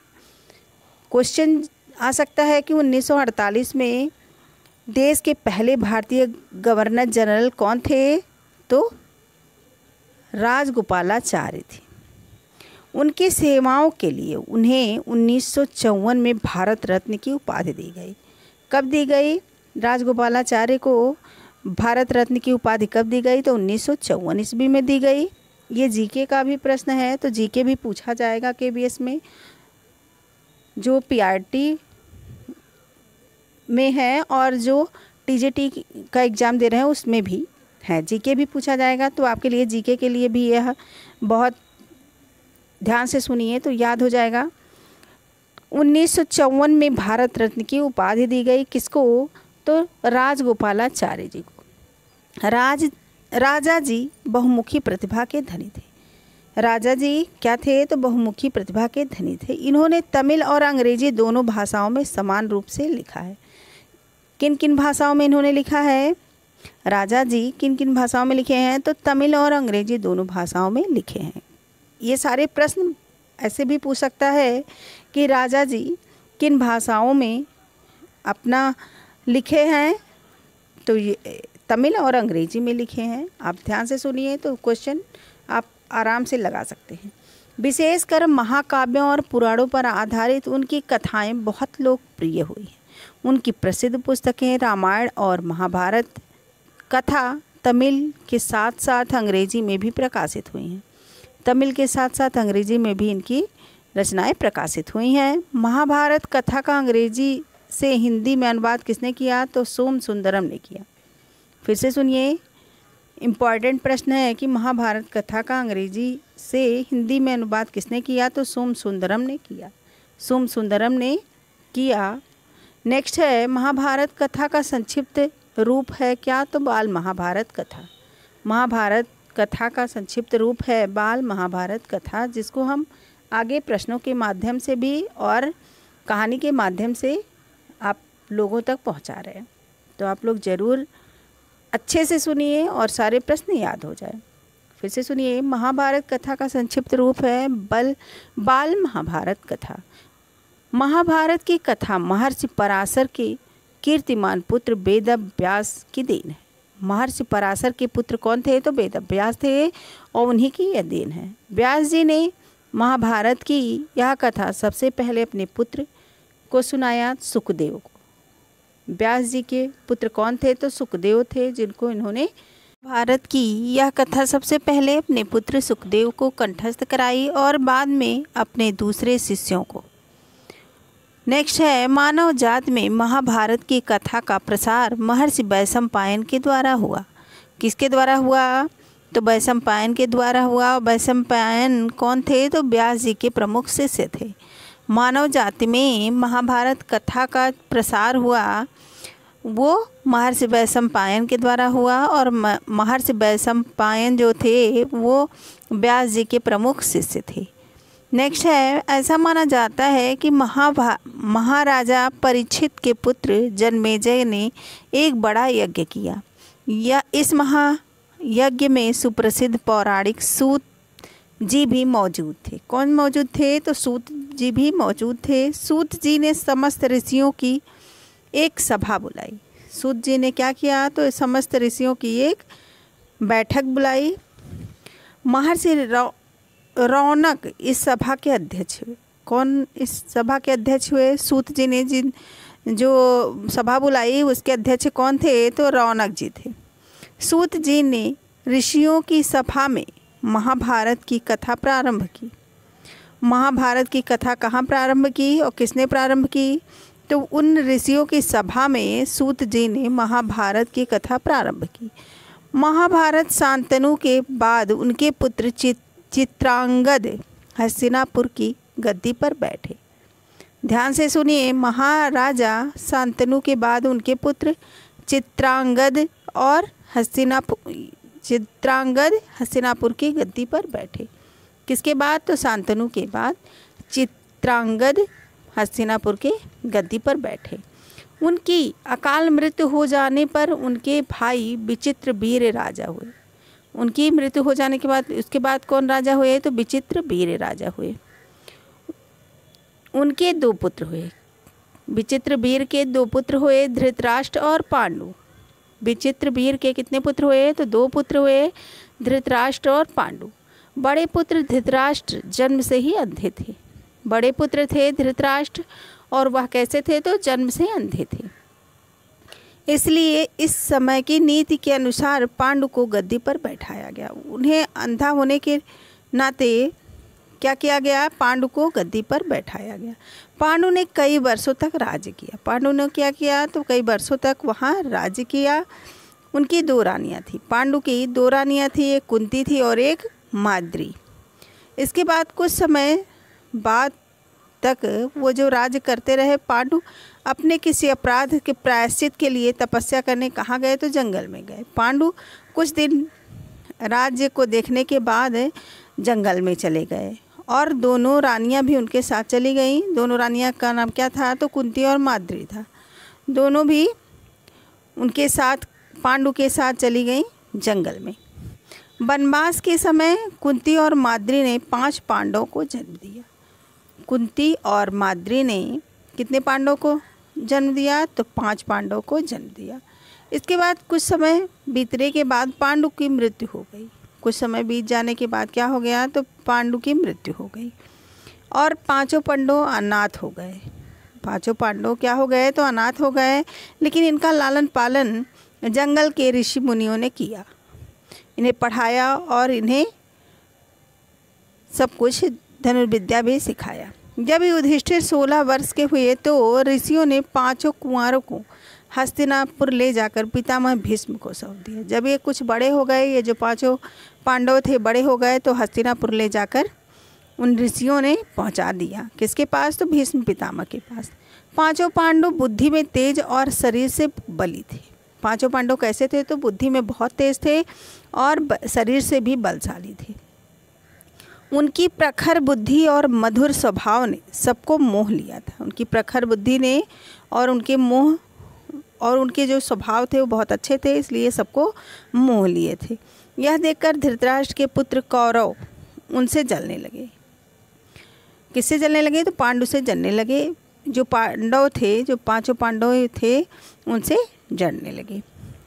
क्वेश्चन आ सकता है कि 1948 में देश के पहले भारतीय गवर्नर जनरल कौन थे तो राजगोपालाचार्य थे। उनकी सेवाओं के लिए उन्हें 1954 में भारत रत्न की उपाधि दी गई। कब दी गई? राजगोपालाचार्य को भारत रत्न की उपाधि कब दी गई तो 1954 ईस्वी में दी गई। ये जीके का भी प्रश्न है, तो जीके भी पूछा जाएगा केबीएस में, जो पीआरटी में है और जो टीजीटी का एग्ज़ाम दे रहे हैं उसमें भी है। जीके भी पूछा जाएगा, तो आपके लिए जीके के लिए भी यह बहुत ध्यान से सुनिए तो याद हो जाएगा। 1954 में भारत रत्न की उपाधि दी गई किसको तो राजगोपालाचार्य जी को। राजा जी बहुमुखी प्रतिभा के धनी थे। राजा जी क्या थे तो बहुमुखी प्रतिभा के धनी थे। इन्होंने तमिल और अंग्रेजी दोनों भाषाओं में समान रूप से लिखा है। किन किन भाषाओं में इन्होंने लिखा है राजा जी किन किन भाषाओं में लिखे हैं? तो तमिल और अंग्रेजी दोनों भाषाओं में लिखे हैं। ये सारे प्रश्न ऐसे भी पूछ सकता है कि राजा जी किन भाषाओं में अपना लिखे हैं? तो ये तमिल और अंग्रेजी में लिखे हैं। आप ध्यान से सुनिए तो क्वेश्चन आप आराम से लगा सकते हैं। विशेषकर महाकाव्यों और पुराणों पर आधारित उनकी कथाएं बहुत लोकप्रिय हुई हैं। उनकी प्रसिद्ध पुस्तकें रामायण और महाभारत कथा तमिल के साथ साथ अंग्रेजी में भी प्रकाशित हुई हैं। तमिल के साथ साथ अंग्रेजी में भी इनकी रचनाएं प्रकाशित हुई हैं। महाभारत कथा का अंग्रेजी से हिंदी में अनुवाद किसने किया? तो सोम सुंदरम ने किया। फिर से सुनिए, इम्पॉर्टेंट प्रश्न है कि महाभारत कथा का अंग्रेजी से हिंदी में अनुवाद किसने किया? तो सोम सुंदरम ने किया। सोम सुंदरम ने किया। नेक्स्ट है, महाभारत कथा का संक्षिप्त रूप है क्या? तो बाल महाभारत कथा। महाभारत कथा का संक्षिप्त रूप है बाल महाभारत कथा, जिसको हम आगे प्रश्नों के माध्यम से भी और कहानी के माध्यम से आप लोगों तक पहुंचा रहे हैं। तो आप लोग ज़रूर अच्छे से सुनिए और सारे प्रश्न याद हो जाए। फिर से सुनिए, महाभारत कथा का संक्षिप्त रूप है बाल महाभारत कथा। महाभारत की कथा महर्षि पराशर के कीर्तिमान पुत्र वेद व्यास की देन है। महर्षि पराशर के पुत्र कौन थे? तो वेद व्यास थे और उन्हीं की यह देन है। व्यास जी ने महाभारत की यह कथा सबसे पहले अपने पुत्र को सुनाया, सुखदेव को। व्यास जी के पुत्र कौन थे? तो सुखदेव थे, जिनको इन्होंने भारत की यह कथा सबसे पहले अपने पुत्र सुखदेव को कंठस्थ कराई और बाद में अपने दूसरे शिष्यों को। नेक्स्ट है, मानव जात में महाभारत की कथा का प्रसार महर्षि वैशंपायन के द्वारा हुआ। किसके द्वारा हुआ? तो वैशंपायन के द्वारा हुआ। वैशंपायन कौन थे? तो व्यास जी के प्रमुख शिष्य थे। मानव जाति में महाभारत कथा का प्रसार हुआ वो महर्षि वैशंपायन के द्वारा हुआ और महर्षि वैशंपायन जो थे वो व्यास जी के प्रमुख शिष्य थे। नेक्स्ट है, ऐसा माना जाता है कि महाराजा परीक्षित के पुत्र जन्मेजय ने एक बड़ा यज्ञ किया। या इस महायज्ञ में सुप्रसिद्ध पौराणिक सूत जी भी मौजूद थे। कौन मौजूद थे? तो सूत जी भी मौजूद थे। सूत जी ने समस्त ऋषियों की एक सभा बुलाई। सूत जी ने क्या किया? तो समस्त ऋषियों की एक बैठक बुलाई। महर्षि रौनक इस सभा के अध्यक्ष हुए। कौन इस सभा के अध्यक्ष हुए? सूत जी ने जो सभा बुलाई उसके अध्यक्ष कौन थे? तो रौनक जी थे। सूत जी ने ऋषियों की सभा में महाभारत की कथा प्रारंभ की। महाभारत की कथा कहाँ प्रारंभ की और किसने प्रारंभ की? तो उन ऋषियों की सभा में सूत जी ने महाभारत की कथा प्रारंभ की। महाभारत शांतनु के बाद उनके पुत्र चित्रांगद हस्तिनापुर की गद्दी पर बैठे। ध्यान से सुनिए, महाराजा शांतनु के बाद उनके पुत्र चित्रांगद हस्तिनापुर की गद्दी पर बैठे। किसके बाद? तो शांतनु के बाद चित्रांगद हस्तिनापुर के गद्दी पर बैठे। उनकी अकाल मृत्यु हो जाने पर उनके भाई विचित्रवीर्य राजा हुए। उनकी मृत्यु हो जाने के बाद उसके बाद कौन राजा हुए? तो विचित्रवीर्य राजा हुए। उनके दो पुत्र हुए। विचित्रवीर्य के दो पुत्र हुए, धृतराष्ट्र और पांडु। विचित्रवीर्य के कितने पुत्र हुए? तो दो पुत्र हुए, धृतराष्ट्र और पांडु। बड़े पुत्र धृतराष्ट्र जन्म से ही अंधे थे। बड़े पुत्र थे धृतराष्ट्र और वह कैसे थे? तो जन्म से अंधे थे। इसलिए इस समय की नीति के अनुसार पांडु को गद्दी पर बैठाया गया। उन्हें अंधा होने के नाते क्या किया गया? पांडु को गद्दी पर बैठाया गया। पांडु ने कई वर्षों तक राज्य किया। पांडु ने क्या किया? तो कई वर्षों तक वहाँ राज्य किया। उनकी दो रानियाँ थी। पांडु की दो रानियाँ थी, एक कुंती थी और एक माद्री। इसके बाद कुछ समय बाद तक वो जो राज्य करते रहे। पांडु अपने किसी अपराध के प्रायश्चित के लिए तपस्या करने कहाँ गए? तो जंगल में गए। पांडु कुछ दिन राज्य को देखने के बाद जंगल में चले गए और दोनों रानियां भी उनके साथ चली गईं। दोनों रानियां का नाम क्या था? तो कुंती और माद्री था। दोनों भी उनके साथ पांडु के साथ चली गई जंगल में। वनवास के समय कुंती और माद्री ने 5 पांडवों को जन्म दिया। कुंती और माद्री ने कितने पांडवों को जन्म दिया? तो 5 पांडवों को जन्म दिया। इसके बाद कुछ समय बीतने के बाद पांडु की मृत्यु हो गई। कुछ समय बीत जाने के बाद क्या हो गया? तो पांडु की मृत्यु हो गई और 5 पांडव अनाथ हो गए। 5 पांडव क्या हो गए? तो अनाथ हो गए। लेकिन इनका लालन पालन जंगल के ऋषि मुनियों ने किया, इन्हें पढ़ाया और इन्हें सब कुछ धनुर्विद्या भी सिखाया। जब युधिष्ठिर 16 वर्ष के हुए तो ऋषियों ने 5 कुंवारों को हस्तिनापुर ले जाकर पितामह भीष्म को सौंप दिया। जब ये कुछ बड़े हो गए, ये जो 5 पांडव थे बड़े हो गए, तो हस्तिनापुर ले जाकर उन ऋषियों ने पहुंचा दिया। किसके पास? तो भीष्म पितामह के पास। 5 पांडव बुद्धि में तेज और शरीर से बली थे। 5 पांडव कैसे थे? तो बुद्धि में बहुत तेज थे और शरीर से भी बलशाली थे। उनकी प्रखर बुद्धि और मधुर स्वभाव ने सबको मोह लिया था। उनकी प्रखर बुद्धि ने और उनके जो स्वभाव थे वो बहुत अच्छे थे, इसलिए सबको मोह लिए थे। यह देखकर धृतराष्ट्र के पुत्र कौरव उनसे जलने लगे। किससे जलने लगे? तो पांडु से जलने लगे। जो पांडव थे, जो 5 पांडव थे, उनसे जलने लगे।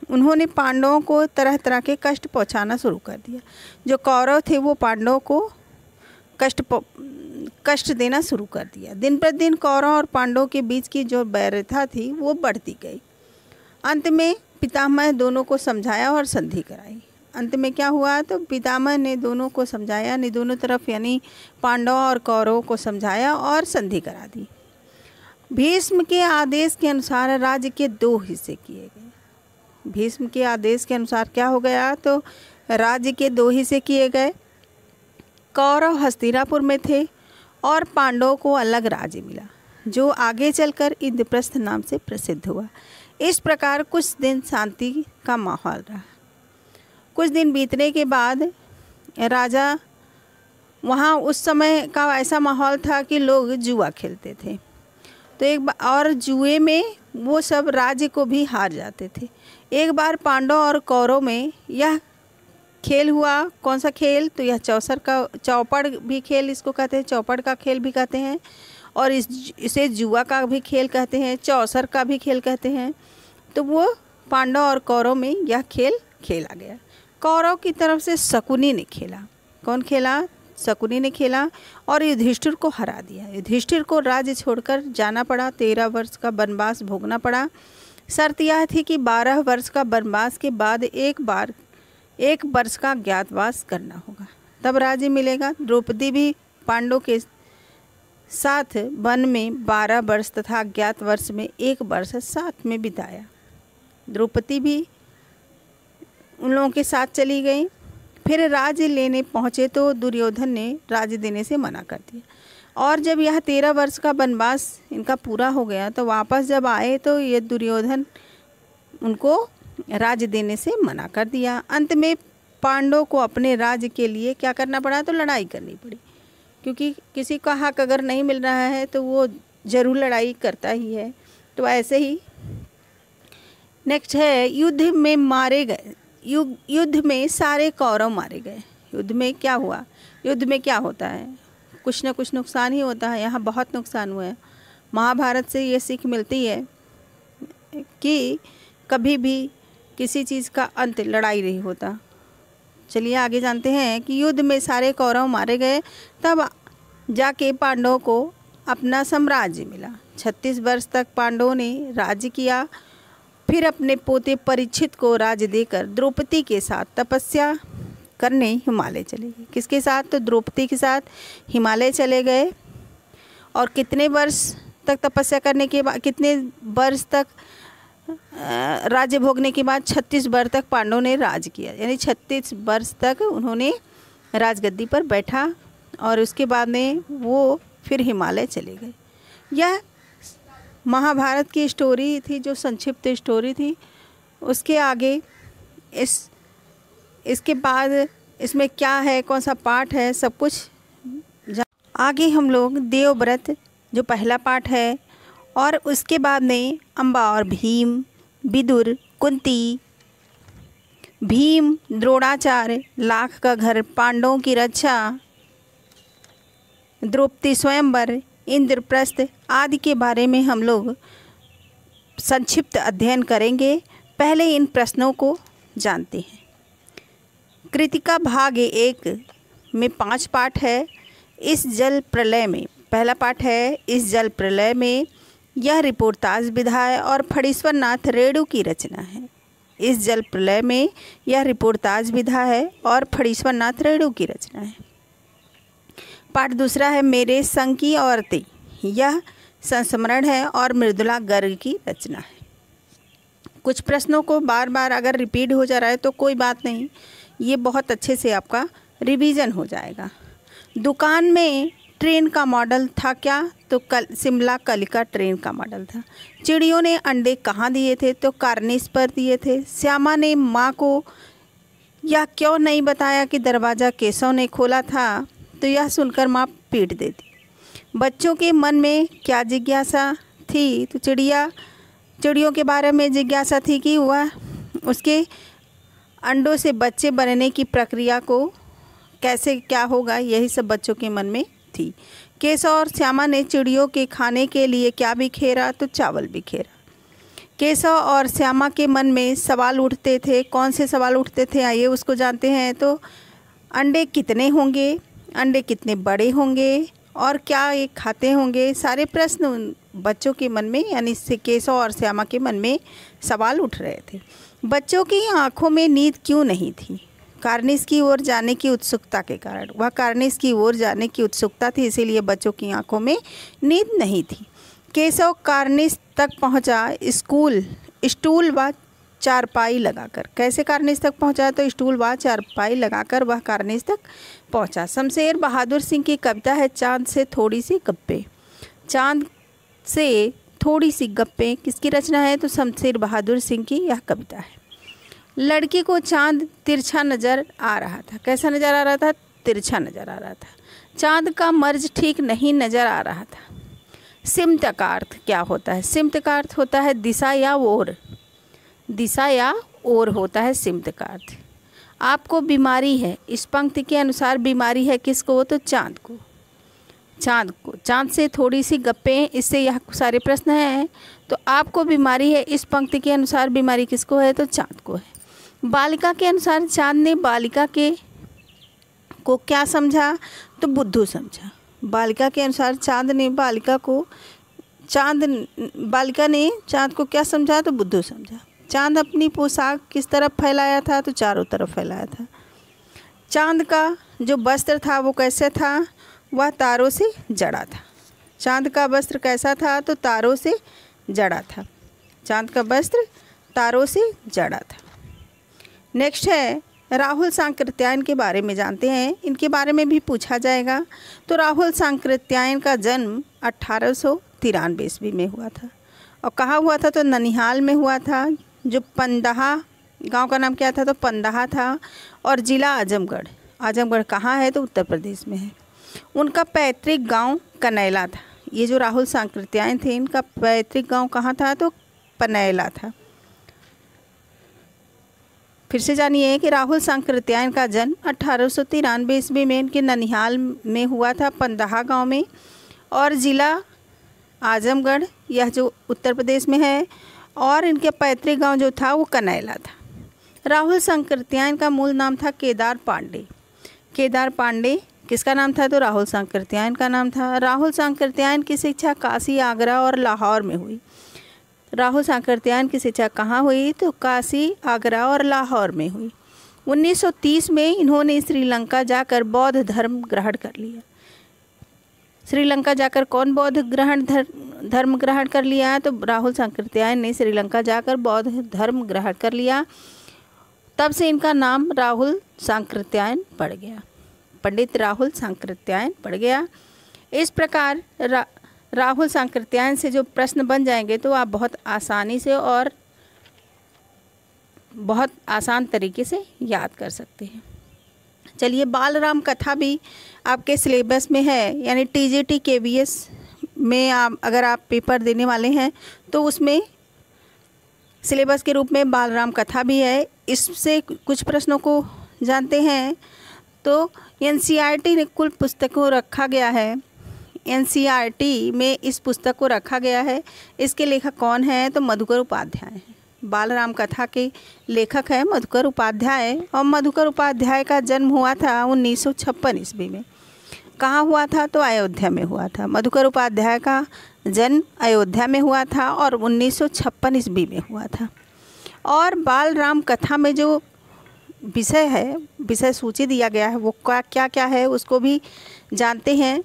उन्होंने पांडवों को तरह तरह के कष्ट पहुंचाना शुरू कर दिया। जो कौरव थे वो पांडवों को कष्ट देना शुरू कर दिया। दिन प्रतिदिन कौरव और पांडवों के बीच की जो वैरता थी वो बढ़ती गई। अंत में पितामह दोनों को समझाया और संधि कराई। अंत में क्या हुआ? तो पितामह ने दोनों को समझाया, ने दोनों तरफ यानी पांडव और कौरवों को समझाया और संधि करा दी। भीष्म के आदेश के अनुसार राज्य के 2 हिस्से किए गए। भीष्म के आदेश के अनुसार क्या हो गया? तो राज्य के 2 हिस्से किए गए। कौरव हस्तिनापुर में थे और पांडवों को अलग राज्य मिला, जो आगे चलकर इंद्रप्रस्थ नाम से प्रसिद्ध हुआ। इस प्रकार कुछ दिन शांति का माहौल रहा। कुछ दिन बीतने के बाद राजा, वहाँ उस समय का ऐसा माहौल था कि लोग जुआ खेलते थे। तो और जुए में वो सब राज्य को भी हार जाते थे। एक बार पांडव और कौरव में यह खेल हुआ। कौन सा खेल? तो यह चौपड़ भी खेल इसको कहते हैं, चौपड़ का खेल भी कहते हैं, और इसे जुआ का भी खेल कहते हैं, चौसर का भी खेल कहते हैं। तो वो पांडव और कौरव में यह खेल खेला गया। कौरव की तरफ से शकुनी ने खेला। कौन खेला? शकुनी ने खेला और युधिष्ठिर को हरा दिया। युधिष्ठिर को राज्य छोड़कर जाना पड़ा। 13 वर्ष का वनवास भोगना पड़ा। शर्त यह थी कि 12 वर्ष का वनवास के बाद एक वर्ष का ज्ञातवास करना होगा, तब राज्य मिलेगा। द्रौपदी भी पांडवों के साथ वन में 12 वर्ष तथा अज्ञात वर्ष में 1 वर्ष साथ में बिताया। द्रौपदी भी उन लोगों के साथ चली गई। फिर राज्य लेने पहुँचे तो दुर्योधन ने राज्य देने से मना कर दिया। और जब यह 13 वर्ष का वनवास इनका पूरा हो गया तो वापस जब आए तो ये दुर्योधन उनको राज्य देने से मना कर दिया। अंत में पांडवों को अपने राज्य के लिए क्या करना पड़ा? तो लड़ाई करनी पड़ी, क्योंकि किसी का हक अगर नहीं मिल रहा है तो वो ज़रूर लड़ाई करता ही है। तो ऐसे ही नेक्स्ट है युद्ध में मारे गए। युद्ध में सारे कौरव मारे गए। युद्ध में क्या हुआ? युद्ध में क्या होता है? कुछ न कुछ नुकसान ही होता है। यहाँ बहुत नुकसान हुआ है। महाभारत से ये सीख मिलती है कि कभी भी किसी चीज़ का अंत लड़ाई नहीं होता। चलिए आगे जानते हैं कि युद्ध में सारे कौरव मारे गए, तब जाके पांडवों को अपना साम्राज्य मिला। 36 वर्ष तक पांडवों ने राज्य किया। फिर अपने पोते परीक्षित को राज्य देकर द्रौपदी के साथ तपस्या करने हिमालय चले गए। किसके साथ? तो द्रौपदी के साथ हिमालय चले गए। और कितने वर्ष तक तपस्या करने के बाद, कितने वर्ष तक राज्य भोगने के बाद 36 वर्ष तक पांडवों ने राज किया, यानी 36 वर्ष तक उन्होंने राजगद्दी पर बैठा और उसके बाद में वो फिर हिमालय चले गए। यह महाभारत की स्टोरी थी, जो संक्षिप्त स्टोरी थी। उसके आगे इसके बाद इसमें क्या है, कौन सा पार्ट है, सब कुछ आगे हम लोग देवव्रत जो पहला पार्ट है, और उसके बाद में अम्बा और भीम, विदुर, कुंती, भीम, द्रोणाचार्य, लाख का घर, पांडवों की रक्षा, द्रौपदी स्वयंवर, इंद्रप्रस्थ आदि के बारे में हम लोग संक्षिप्त अध्ययन करेंगे। पहले इन प्रश्नों को जानते हैं। कृतिका भाग 1 में 5 पाठ है। इस जल प्रलय में पहला पाठ है, इस जल प्रलय में, यह रिपोर्ताज विधा है और फणीश्वर नाथ रेणु की रचना है। इस जल प्रलय में यह रिपोर्ताज विधा है और फणीश्वर नाथ रेणु की रचना है। पाठ दूसरा है, मेरे संग की औरतें, यह संस्मरण है और मृदुला गर्ग की रचना है। कुछ प्रश्नों को बार बार अगर रिपीट हो जा रहा है तो कोई बात नहीं, ये बहुत अच्छे से आपका रिवीजन हो जाएगा। दुकान में ट्रेन का मॉडल था क्या? तो शिमला कलिका ट्रेन का मॉडल था। चिड़ियों ने अंडे कहाँ दिए थे? तो कार्निस पर दिए थे। श्यामा ने माँ को यह क्यों नहीं बताया कि दरवाज़ा केशव ने खोला था? तो यह सुनकर माँ पीट देती। बच्चों के मन में क्या जिज्ञासा थी? तो चिड़ियों के बारे में जिज्ञासा थी कि वह उसके अंडों से बच्चे बनने की प्रक्रिया को कैसे क्या होगा, यही सब बच्चों के मन में थी। केशव और श्यामा ने चिड़ियों के खाने के लिए क्या बिखेरा? तो चावल बिखेरा। केशव और श्यामा के मन में सवाल उठते थे। कौन से सवाल उठते थे, आइए उसको जानते हैं। तो अंडे कितने होंगे, अंडे कितने बड़े होंगे और क्या ये खाते होंगे, सारे प्रश्न बच्चों के मन में यानी केशव और श्यामा के मन में सवाल उठ रहे थे। बच्चों की आंखों में नींद क्यों नहीं थी? कार्निस की ओर जाने की उत्सुकता के कारण। वह कार्निस की ओर जाने की उत्सुकता थी, इसीलिए बच्चों की आंखों में नींद नहीं थी। केशव कार्निस तक पहुंचा स्टूल व चारपाई लगाकर। कैसे कार्निस तक पहुंचा? तो स्टूल व चारपाई लगाकर वह कार्निस तक पहुंचा। शमशेर बहादुर सिंह की कविता है, चांद से थोड़ी सी गप्पे। चांद से थोड़ी सी गप्पे किसकी रचना है? तो शमशेर बहादुर सिंह की यह कविता है। लड़की को चांद तिरछा नज़र आ रहा था। कैसा नज़र आ रहा था? तिरछा नज़र आ रहा था। चांद का मर्ज ठीक नहीं नज़र आ रहा था। सिमत का अर्थ क्या होता है? सिमत का अर्थ होता है दिशा या ओर। दिशा या ओर होता है सिमत का अर्थ। आपको बीमारी है, इस पंक्ति के अनुसार बीमारी है किसको? तो चांद को। चांद से थोड़ी सी गप्पे, इससे यह सारे प्रश्न हैं। तो आपको बीमारी है, इस पंक्ति के अनुसार बीमारी किसको है? तो चांद को है। बालिका के अनुसार चांद ने बालिका को क्या समझा? तो बुद्धू समझा। बालिका के अनुसार चांद ने बालिका ने चांद को क्या समझा? तो बुद्धू समझा। चांद अपनी पोशाक किस तरफ फैलाया था? तो चारों तरफ फैलाया था। चांद का जो वस्त्र था वो कैसे था? वह तारों से जड़ा था। चांद का वस्त्र कैसा था? तो तारों से जड़ा था। चांद का वस्त्र तारों से जड़ा था। नेक्स्ट है, राहुल सांकृत्यायन के बारे में जानते हैं। इनके बारे में भी पूछा जाएगा। तो राहुल सांकृत्यायन का जन्म 1893 ईस्वी में हुआ था। और कहाँ हुआ था? तो ननिहाल में हुआ था। जो पंदहा गांव का नाम क्या था? तो पंदहा था। और ज़िला आजमगढ़। आजमगढ़ कहाँ है? तो उत्तर प्रदेश में है। उनका पैतृक गांव कनैला था। ये जो राहुल सांकृत्यायन थे, इनका पैतृक गांव कहाँ था? तो पनैला था। फिर से जानिए कि राहुल सांकृत्यायन का जन्म 1893 ईस्वी में इनके ननिहाल में हुआ था, पंदहा गांव में। और ज़िला आजमगढ़, यह जो उत्तर प्रदेश में है। और इनके पैतृक गांव जो था वो कनैला था। राहुल सांकृत्यायन का मूल नाम था केदार पांडे। केदार पांडे किसका नाम था? तो राहुल सांकृत्यायन का नाम था। राहुल सांकृत्यायन की शिक्षा काशी, आगरा और लाहौर में हुई। राहुल सांकृत्यायन की शिक्षा कहाँ हुई? तो काशी, आगरा और लाहौर में हुई। 1930 में इन्होंने श्रीलंका जाकर बौद्ध धर्म ग्रहण कर लिया। श्रीलंका जाकर कौन बौद्ध धर्म ग्रहण कर लिया? तो राहुल सांकृत्यायन ने श्रीलंका जाकर बौद्ध धर्म ग्रहण कर लिया। तब से इनका नाम राहुल सांकृत्यायन पड़ गया। पंडित राहुल सांकृत्यायन पड़ गया। इस प्रकार राहुल सांकृत्यायन से जो प्रश्न बन जाएंगे तो आप बहुत आसानी से और बहुत आसान तरीके से याद कर सकते हैं। चलिए, बालराम कथा भी आपके सिलेबस में है, यानी टीजीटी केवीएस में अगर आप पेपर देने वाले हैं तो उसमें सिलेबस के रूप में बालराम कथा भी है। इससे कुछ प्रश्नों को जानते हैं। तो एनसीईआरटी ने कुल पुस्तकों रखा गया है, एनसीईआरटी में इस पुस्तक को रखा गया है। इसके लेखक कौन है? तो मधुकर उपाध्याय हैं। बालराम कथा के लेखक है मधुकर उपाध्याय। और मधुकर उपाध्याय का जन्म हुआ था 1956 ईस्वी में। कहाँ हुआ था? तो अयोध्या में हुआ था। मधुकर उपाध्याय का जन्म अयोध्या में हुआ था और 1956 ईस्वी में हुआ था। और बालराम कथा में जो विषय है, विषय सूची दिया गया है, वो क्या क्या है उसको भी जानते हैं।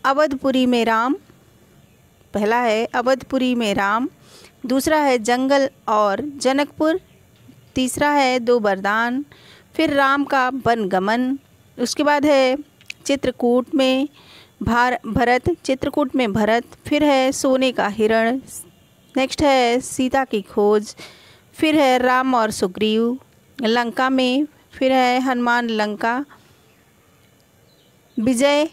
अवधपुरी में राम, पहला है अवधपुरी में राम, दूसरा है जंगल और जनकपुर, तीसरा है दो वरदान, फिर राम का वनगमन, उसके बाद है चित्रकूट में भरत, चित्रकूट में भरत, फिर है सोने का हिरण, नेक्स्ट है सीता की खोज, फिर है राम और सुग्रीव लंका में, फिर है हनुमान लंका विजय,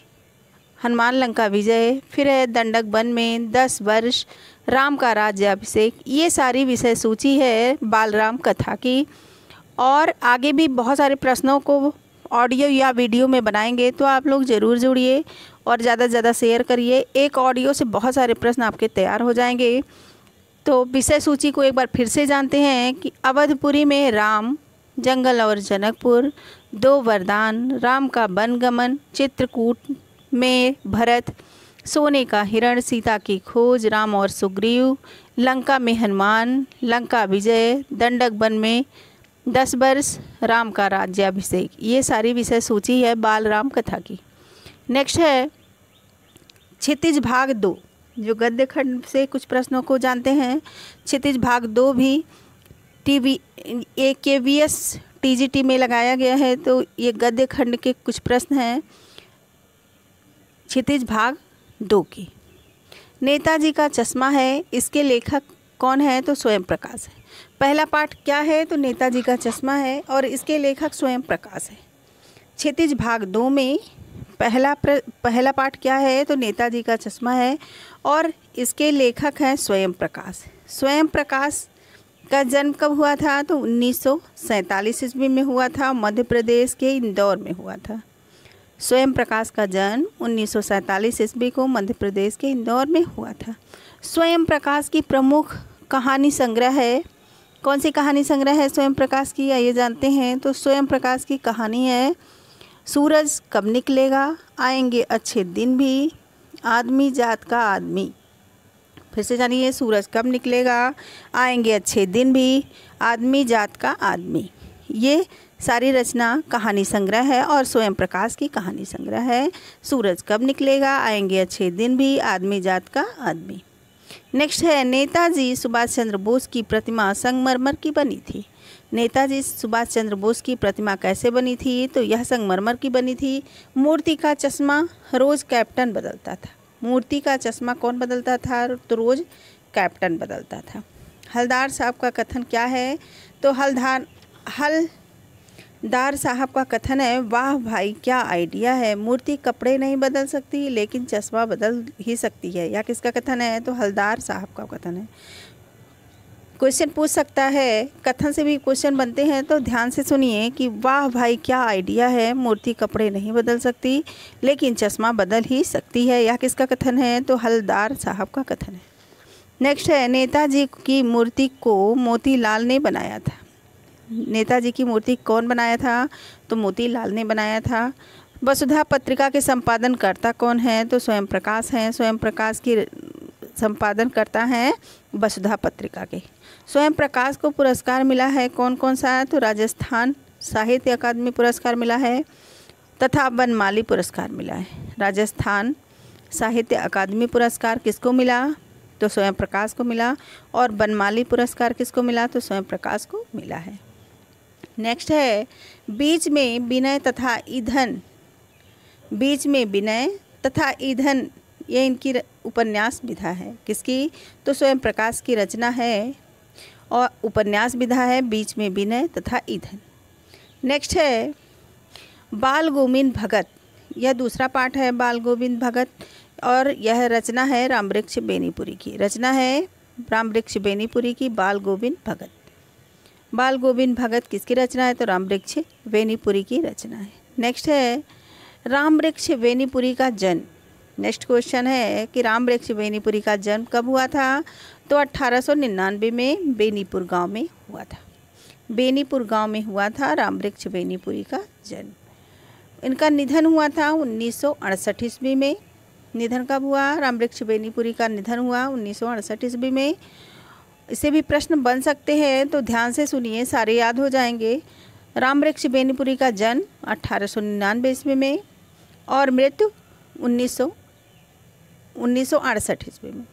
हनुमान लंका विजय, फिर है दंडक वन में 10 वर्ष, राम का राज्याभिषेक। ये सारी विषय सूची है बालराम कथा की। और आगे भी बहुत सारे प्रश्नों को ऑडियो या वीडियो में बनाएंगे, तो आप लोग ज़रूर जुड़िए और ज़्यादा से ज़्यादा शेयर करिए। एक ऑडियो से बहुत सारे प्रश्न आपके तैयार हो जाएंगे। तो विषय सूची को एक बार फिर से जानते हैं कि अवधपुरी में राम, जंगल और जनकपुर, दो वरदान, राम का वनगमन, चित्रकूट में भरत, सोने का हिरण, सीता की खोज, राम और सुग्रीव, लंका में हनुमान, लंका विजय, दंडक वन में 10 वर्ष, राम का राज्याभिषेक। ये सारी विषय सूची है बालराम कथा की। नेक्स्ट है क्षितिज भाग 2, जो गद्य खंड से कुछ प्रश्नों को जानते हैं। क्षितिज भाग 2 भी KVS TGT में लगाया गया है। तो ये गद्य खंड के कुछ प्रश्न हैं क्षितिज भाग 2 की। नेताजी का चश्मा है, इसके लेखक कौन है? तो स्वयं प्रकाश है। पहला पाठ क्या है? तो नेताजी का चश्मा है और इसके लेखक स्वयं प्रकाश है। क्षितिज भाग 2 में पहला पाठ क्या है? तो नेताजी का चश्मा है और इसके लेखक हैं स्वयं प्रकाश। स्वयं प्रकाश का जन्म कब हुआ था? तो 1947 ईस्वी में हुआ था, मध्य प्रदेश के इंदौर में हुआ था। स्वयं प्रकाश का जन्म 1947 ईस्वी को मध्य प्रदेश के इंदौर में हुआ था। स्वयं प्रकाश की प्रमुख कहानी संग्रह है। कौन सी कहानी संग्रह है स्वयं प्रकाश की? आइए जानते हैं। तो स्वयं प्रकाश की कहानी है सूरज कब निकलेगा, आएंगे अच्छे दिन भी, आदमी जात का आदमी। फिर से जानिए, सूरज कब निकलेगा, आएंगे अच्छे दिन भी, आदमी जात का आदमी। ये सारी रचना कहानी संग्रह है और स्वयं प्रकाश की कहानी संग्रह है। सूरज कब निकलेगा, आएंगे अच्छे दिन भी, आदमी जात का आदमी। नेक्स्ट है नेताजी सुभाष चंद्र बोस की प्रतिमा संगमरमर की बनी थी। नेताजी सुभाष चंद्र बोस की प्रतिमा कैसे बनी थी? तो यह संगमरमर की बनी थी। मूर्ति का चश्मा रोज़ कैप्टन बदलता था। मूर्ति का चश्मा कौन बदलता था? तो रोज़ कैप्टन बदलता था। हलदार साहब का कथन क्या है? तो हलदार साहब का कथन है, वाह भाई क्या आइडिया है, मूर्ति कपड़े नहीं बदल सकती लेकिन चश्मा बदल ही सकती है। यह किसका कथन है? तो हलदार साहब का कथन है। क्वेश्चन पूछ सकता है, कथन से भी क्वेश्चन बनते हैं, तो ध्यान से सुनिए कि वाह भाई क्या आइडिया है, मूर्ति कपड़े नहीं बदल सकती लेकिन चश्मा बदल ही सकती है। यह किसका कथन है? तो हलदार साहब का कथन है। नेक्स्ट है नेताजी की मूर्ति को मोतीलाल ने बनाया था। नेताजी की मूर्ति कौन बनाया था? तो मोतीलाल ने बनाया था। वसुधा पत्रिका के संपादनकर्ता कौन है? तो स्वयं प्रकाश हैं। स्वयं प्रकाश की संपादनकर्ता हैं वसुधा पत्रिका के। स्वयं प्रकाश को पुरस्कार मिला है कौन कौन सा है? तो राजस्थान साहित्य अकादमी पुरस्कार मिला है तथा वनमाली पुरस्कार मिला है। राजस्थान साहित्य अकादमी पुरस्कार किसको मिला? तो स्वयं प्रकाश को मिला। और वनमाली पुरस्कार किसको मिला? तो स्वयं प्रकाश को मिला है। नेक्स्ट है बीच में विनय तथा ईंधन। बीच में विनय तथा ईंधन, ये इनकी उपन्यास विधा है। किसकी? तो स्वयं प्रकाश की रचना है और उपन्यास विधा है बीच में विनय तथा ईंधन। नेक्स्ट है बाल गोविंद भगत। यह दूसरा पाठ है बाल गोविंद भगत और यह रचना है रामवृक्ष बेनीपुरी की। रचना है राम वृक्ष बेनीपुरी की, बाल गोविंद भगत। बाल गोविंद भगत किसकी रचना है? तो राम वृक्ष बेनीपुरी की रचना है। नेक्स्ट है राम वृक्ष बेनीपुरी का जन्म। नेक्स्ट क्वेश्चन है कि राम वृक्ष बेनीपुरी का जन्म कब हुआ था? तो 1899 में बेनीपुर गांव में हुआ था। बेनीपुर गांव में हुआ था राम वृक्ष बेनीपुरी का जन्म। इनका निधन हुआ था 1968 ईस्वी में। निधन कब हुआ? राम वृक्ष बेनीपुरी का निधन हुआ 1968 ईस्वी में। इसे भी प्रश्न बन सकते हैं, तो ध्यान से सुनिए, सारे याद हो जाएंगे। राम वृक्ष बेनीपुरी का जन्म 1899 ईस्वी में और मृत्यु 1968 ईस्वी में।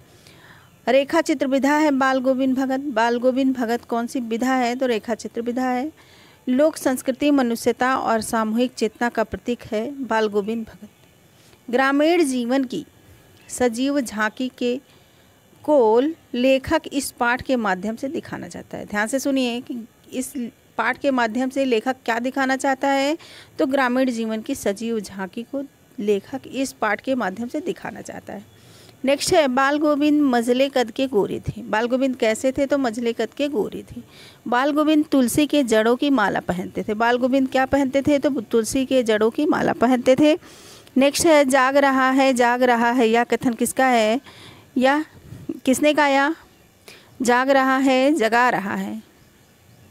रेखा चित्र विधा है बाल गोविंद भगत। बाल गोविंद भगत कौन सी विधा है? तो रेखा चित्र विधा है। लोक संस्कृति, मनुष्यता और सामूहिक चेतना का प्रतीक है बाल गोविंद भगत। ग्रामीण जीवन की सजीव झांकी को लेखक इस पाठ के माध्यम से दिखाना चाहता है। ध्यान से सुनिए कि इस पाठ के माध्यम से लेखक क्या दिखाना चाहता है? तो ग्रामीण जीवन की सजीव झांकी को लेखक इस पाठ के माध्यम से दिखाना चाहता है। नेक्स्ट है बाल गोविंद मझले कद के गोरे थे। बाल गोविंद कैसे थे? तो मझले कद के गोरे थे। बाल गोविंद तुलसी के जड़ों की माला पहनते थे। बाल गोविंद क्या पहनते थे? तो तुलसी के जड़ों की माला पहनते थे। नेक्स्ट है जाग रहा है, यह कथन किसका है? या किसने गाया? जाग रहा है, जगा रहा है,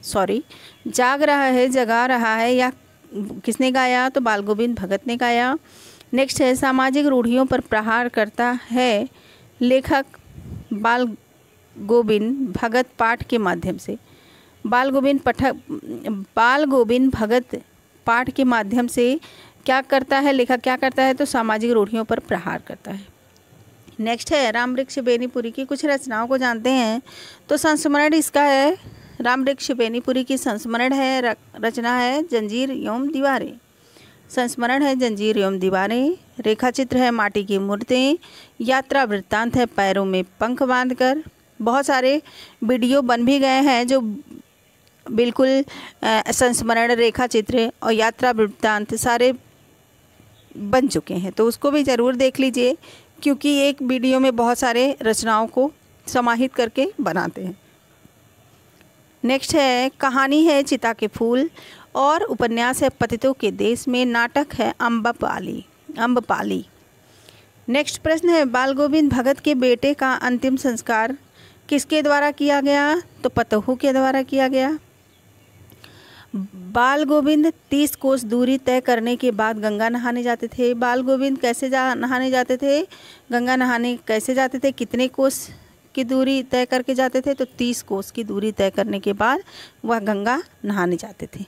सॉरी, जाग रहा है, जगा रहा है, या किसने गाया? तो बाल गोविंद भगत ने गाया। नेक्स्ट है सामाजिक रूढ़ियों पर प्रहार करता है लेखक बाल गोविंद भगत पाठ के माध्यम से। बाल गोविंद भगत पाठ के माध्यम से क्या करता है लेखक? क्या करता है? तो सामाजिक रूढ़ियों पर प्रहार करता है। नेक्स्ट है राम वृक्ष बेनीपुरी की कुछ रचनाओं को जानते हैं। तो संस्मरण इसका है, राम वृक्ष बेनीपुरी की संस्मरण है, रचना है जंजीर एवं दीवारें। संस्मरण है जंजीर एवं दीवारें। रेखा चित्र है माटी की मूर्तें। यात्रा वृत्तांत है पैरों में पंख बांधकर। बहुत सारे वीडियो बन भी गए हैं जो बिल्कुल संस्मरण, रेखा चित्र और यात्रा वृत्तांत सारे बन चुके हैं, तो उसको भी ज़रूर देख लीजिए, क्योंकि एक वीडियो में बहुत सारे रचनाओं को समाहित करके बनाते हैं। नेक्स्ट है कहानी है चिता के फूल और उपन्यास है पतितों के देश में। नाटक है अम्बपाली। नेक्स्ट प्रश्न है बाल गोविंद भगत के बेटे का अंतिम संस्कार किसके द्वारा किया गया? तो पतहू के द्वारा किया गया। बाल गोविंद 30 कोस दूरी तय करने के बाद गंगा नहाने जाते थे। बाल गोविंद कैसे नहाने जाते थे? गंगा नहाने कैसे जाते थे? कितने कोस की दूरी तय करके जाते थे? तो 30 कोस की दूरी तय करने के बाद वह गंगा नहाने जाते थे।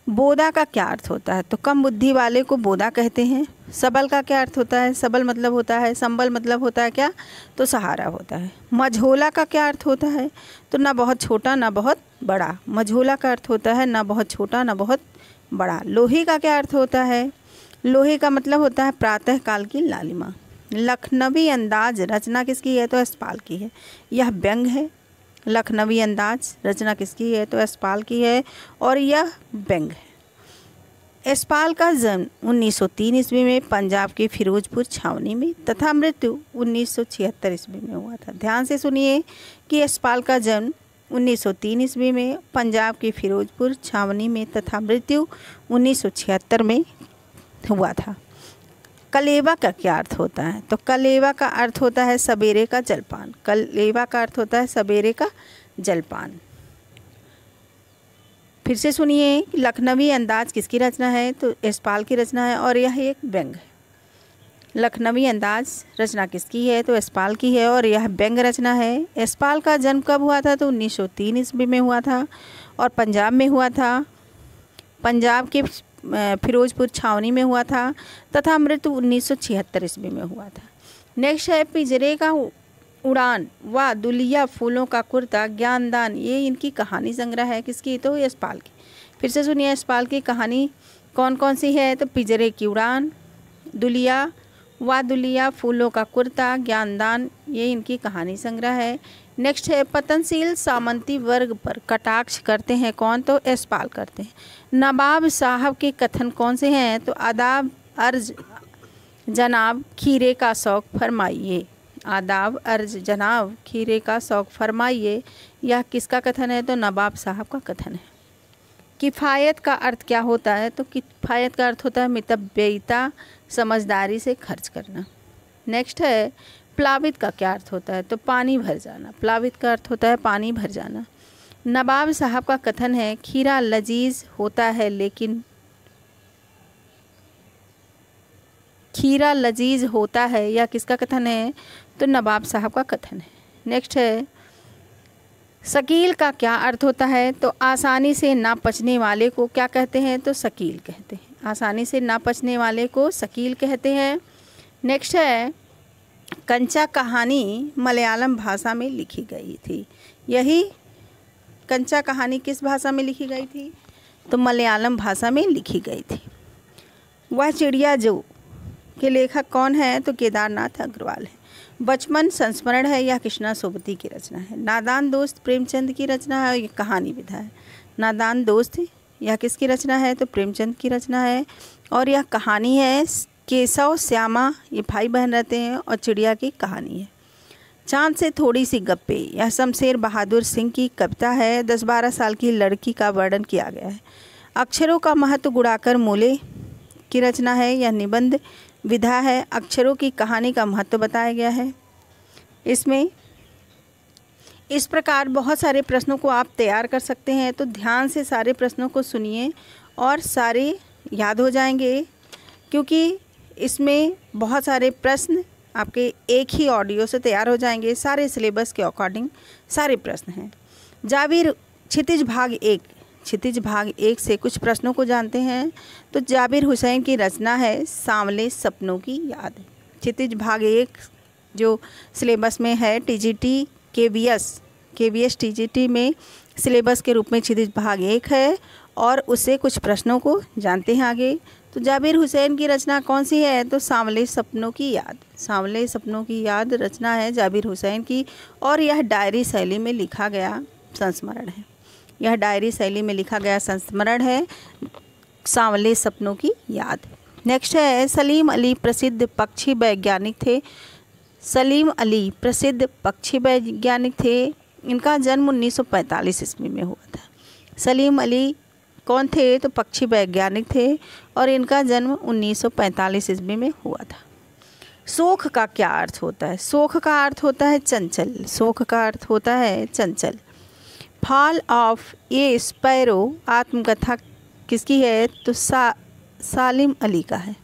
बोधा का क्या अर्थ होता है? तो कम बुद्धि वाले को बोधा कहते हैं। सबल का क्या अर्थ होता है? सबल मतलब होता है, संबल मतलब होता है क्या? तो सहारा होता है। मझोला का क्या अर्थ होता है? तो ना बहुत छोटा ना बहुत बड़ा। मझोला का अर्थ होता है ना बहुत छोटा ना बहुत बड़ा। लोही का क्या अर्थ होता है? लोही का मतलब होता है प्रातः काल की लालिमा। लखनवी अंदाज रचना किसकी है? तो यशपाल की है। यह व्यंग है। लखनवी अंदाज रचना किसकी है? तो यशपाल की है और यह व्यंग है। यशपाल का जन्म 1903 ईस्वी में पंजाब के फिरोजपुर छावनी में तथा मृत्यु 1976 ईस्वी में हुआ था। ध्यान से सुनिए कि यशपाल का जन्म 1903 ईस्वी में पंजाब के फिरोजपुर छावनी में तथा मृत्यु 1976 में हुआ था। कलेवा का क्या अर्थ होता है? तो कलेवा का अर्थ होता है सवेरे का जलपान। कलेवा का अर्थ होता है सवेरे का जलपान। फिर से सुनिए, लखनवी अंदाज किसकी रचना है? तो यशपाल की रचना है और यह एक व्यंग है। लखनवी अंदाज रचना किसकी है? तो यशपाल की है और यह व्यंग रचना है। यशपाल का जन्म कब हुआ था? तो 1903 ईस्वी में हुआ था और पंजाब में हुआ था। पंजाब के फिरोजपुर छावनी में हुआ था तथा मृत्यु 1976 ईस्वी में हुआ था। नेक्स्ट है पिंजरे का उड़ान व दुलिया फूलों का कुर्ता ज्ञानदान। ये इनकी कहानी संग्रह है। किसकी? तो यशपाल की। फिर से सुनिए, यशपाल की कहानी कौन कौन सी है? तो पिंजरे की उड़ान, दुलिया फूलों का कुर्ता, ज्ञानदान, ये इनकी कहानी संग्रह है। नेक्स्ट है पतनशील सामंती वर्ग पर कटाक्ष करते हैं कौन? तो यशपाल करते हैं। नवाब साहब के कथन कौन से हैं? तो आदाब अर्ज जनाब, खीरे का शौक फरमाइए। आदाब अर्ज जनाब, खीरे का शौक फरमाइए, यह किसका कथन है? तो नवाब साहब का कथन है। किफ़ायत का अर्थ क्या होता है? तो किफ़ायत का अर्थ होता है मितव्ययिता, समझदारी से खर्च करना। नेक्स्ट है प्लावित का क्या अर्थ होता है? तो पानी भर जाना। प्लावित का अर्थ होता है पानी भर जाना। नवाब साहब का कथन है खीरा लजीज होता है लेकिन खीरा लजीज होता है, या किसका कथन है? तो नवाब साहब का कथन है। नेक्स्ट है शकील का क्या अर्थ होता है? तो आसानी से ना पचने वाले को क्या कहते हैं? तो शकील कहते हैं। आसानी से ना पचने वाले को शकील कहते हैं। नेक्स्ट है कंचा कहानी मलयालम भाषा में लिखी गई थी। यही कंचा कहानी किस भाषा में लिखी गई थी? तो मलयालम भाषा में लिखी गई थी। वह चिड़िया जो के लेखक कौन है? तो केदारनाथ अग्रवाल है। बचपन संस्मरण है, यह कृष्णा सोबती की रचना है। नादान दोस्त प्रेमचंद की रचना है, ये कहानी विधा है। नादान दोस्त यह किसकी रचना है? तो प्रेमचंद की रचना है। और यह कहानी है केशव श्यामा, ये भाई बहन रहते हैं, और चिड़िया की कहानी है। चांद से थोड़ी सी गप्पे, यह शमशेर बहादुर सिंह की कविता है। 10-12 साल की लड़की का वर्णन किया गया है। अक्षरों का महत्व गुणाकर मोले की रचना है, यह निबंध विधा है। अक्षरों की कहानी का महत्व बताया गया है इसमें। इस प्रकार बहुत सारे प्रश्नों को आप तैयार कर सकते हैं, तो ध्यान से सारे प्रश्नों को सुनिए और सारे याद हो जाएंगे, क्योंकि इसमें बहुत सारे प्रश्न आपके एक ही ऑडियो से तैयार हो जाएंगे। सारे सिलेबस के अकॉर्डिंग सारे प्रश्न हैं। जाबिर क्षितिज भाग 1, क्षितिज भाग 1 से कुछ प्रश्नों को जानते हैं। तो जाबिर हुसैन की रचना है सांवले सपनों की याद। क्षितिज भाग 1 जो सिलेबस में है टीजीटी केवीएस टीजीटी में सिलेबस के रूप में क्षितिज भाग 1 है, और उससे कुछ प्रश्नों को जानते हैं आगे। तो जाबिर हुसैन की रचना कौन सी है? तो सांवले सपनों की याद। सांवले सपनों की याद रचना है जाबिर हुसैन की, और यह डायरी शैली में लिखा गया संस्मरण है। यह डायरी शैली में लिखा गया संस्मरण है सांवले सपनों की याद। नेक्स्ट है सलीम अली प्रसिद्ध पक्षी वैज्ञानिक थे। सलीम अली प्रसिद्ध पक्षी वैज्ञानिक थे। इनका जन्म 1945 ईस्वी में हुआ था। सलीम अली कौन थे? तो पक्षी वैज्ञानिक थे, और इनका जन्म 1945 ईस्वी में हुआ था। शोख का क्या अर्थ होता है? शोख का अर्थ होता है चंचल। शोख का अर्थ होता है चंचल। फॉल ऑफ ए स्पैरो आत्मकथा किसकी है? तो सालिम अली का है।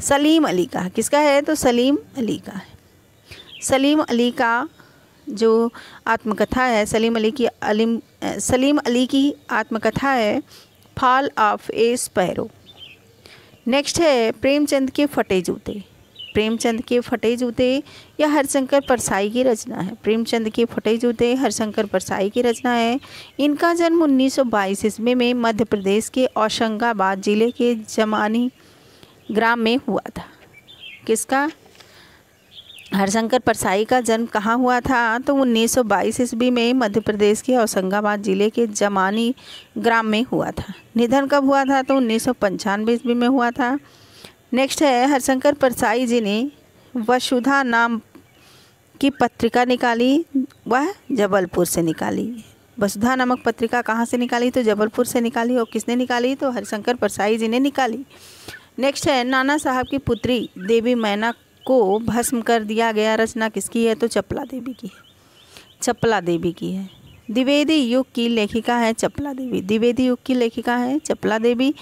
सलीम अली का किसका है? तो सलीम अली का है। सलीम अली का जो आत्मकथा है, सलीम अली की आत्मकथा है fall of A sparrow. Next है प्रेमचंद के फटे जूते। प्रेमचंद के फटे जूते यह हरिशंकर परसाई की रचना है। प्रेमचंद के फटे जूते हरिशंकर परसाई की रचना है। इनका जन्म 1922 ईस्वी में मध्य प्रदेश के होशंगाबाद जिले के जमानी ग्राम में हुआ था। किसका? हरिशंकर परसाई का जन्म कहाँ हुआ था? तो 1922 ईस्वी में मध्य प्रदेश के होशंगाबाद जिले के जमानी ग्राम में हुआ था। निधन कब हुआ था? तो 1995 ईस्वी में हुआ था। नेक्स्ट है हरिशंकर परसाई जी ने वसुधा नाम की पत्रिका निकाली, वह जबलपुर से निकाली। वसुधा नामक पत्रिका कहाँ से निकाली? तो जबलपुर से निकाली। और किसने निकाली? तो हरिशंकर परसाई जी ने निकाली। नेक्स्ट है नाना साहब की पुत्री देवी मैना को भस्म कर दिया गया, रचना किसकी है? तो चपला देवी की है। चपला देवी की है। द्विवेदी युग की लेखिका है चपला देवी। द्विवेदी युग की लेखिका है चपला देवी।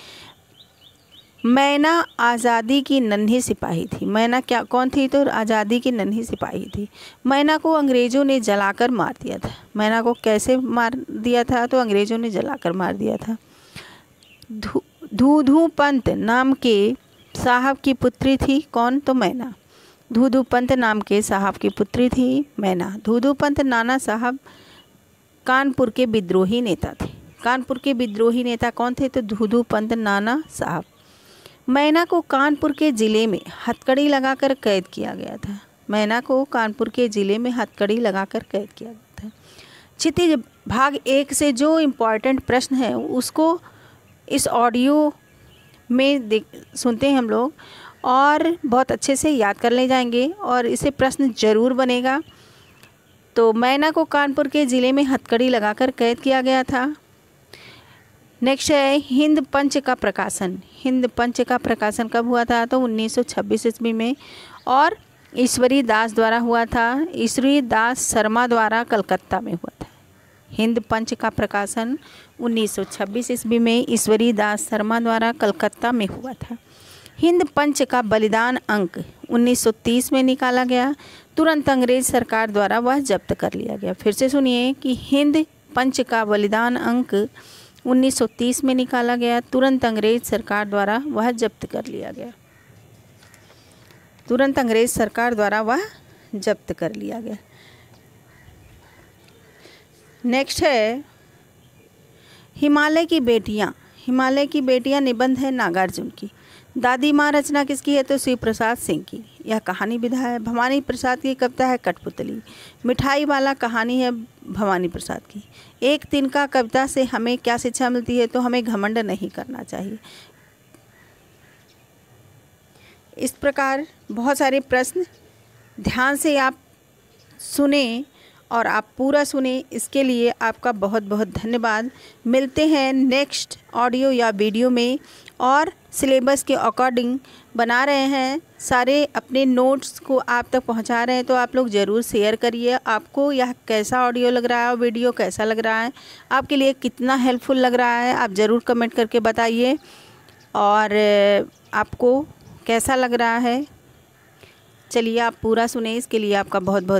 मैना आज़ादी की नन्ही सिपाही थी। मैना क्या कौन थी? तो आज़ादी की नन्ही सिपाही थी। मैना को अंग्रेज़ों ने जलाकर मार दिया था। मैना को कैसे मार दिया था? तो अंग्रेज़ों ने जलाकर मार दिया था। धूधू पंत नाम के साहब की पुत्री थी। कौन? तो मैना। धूधू पंत नाम के साहब की पुत्री थी मैना। धूधू पंत नाना साहब कानपुर के विद्रोही नेता थे। कानपुर के विद्रोही नेता कौन थे? तो धूधू पंत नाना साहब। मैना को कानपुर के ज़िले में हथकड़ी लगाकर कैद किया गया था। मैना को कानपुर के ज़िले में हथकड़ी लगाकर कैद किया गया था। क्षितिज भाग 1 से जो इम्पॉर्टेंट प्रश्न है उसको इस ऑडियो में सुनते हैं हम लोग, और बहुत अच्छे से याद कर ले जाएंगे और इसे प्रश्न ज़रूर बनेगा। तो मैना को कानपुर के ज़िले में हथकड़ी लगाकर कैद किया गया था। नेक्स्ट है हिंद पंच का प्रकाशन। हिंद पंच का प्रकाशन कब हुआ था? तो 1926 ईस्वी में, और ईश्वरी दास द्वारा हुआ था। ईश्वरी दास शर्मा द्वारा कलकत्ता में हुआ था। हिंद पंच का प्रकाशन 1926 ईस्वी में ईश्वरी दास शर्मा द्वारा कलकत्ता में हुआ था। हिंद पंच का बलिदान अंक 1930 में निकाला गया। तुरंत अंग्रेज सरकार द्वारा वह जब्त कर लिया गया। फिर से सुनिए कि हिंद पंच का बलिदान अंक 1930 में निकाला गया। तुरंत अंग्रेज सरकार द्वारा वह जब्त कर लिया गया। तुरंत अंग्रेज सरकार द्वारा वह जब्त कर लिया गया। नेक्स्ट है हिमालय की बेटियां। हिमालय की बेटियां निबंध है नागार्जुन की। दादी माँ रचना किसकी है? तो शिव प्रसाद सिंह की। यह कहानी विधा है। भवानी प्रसाद की कविता है कठपुतली। मिठाई वाला कहानी है भवानी प्रसाद की। एक तिनका कविता से हमें क्या शिक्षा मिलती है? तो हमें घमंड नहीं करना चाहिए। इस प्रकार बहुत सारे प्रश्न ध्यान से आप सुने और आप पूरा सुने, इसके लिए आपका बहुत बहुत धन्यवाद। मिलते हैं नेक्स्ट ऑडियो या वीडियो में, और सिलेबस के अकॉर्डिंग बना रहे हैं। सारे अपने नोट्स को आप तक पहुंचा रहे हैं, तो आप लोग ज़रूर शेयर करिए। आपको यह कैसा ऑडियो लग रहा है और वीडियो कैसा लग रहा है, आपके लिए कितना हेल्पफुल लग रहा है, आप ज़रूर कमेंट करके बताइए। और आपको कैसा लग रहा है, चलिए आप पूरा सुने, इसके लिए आपका बहुत बहुत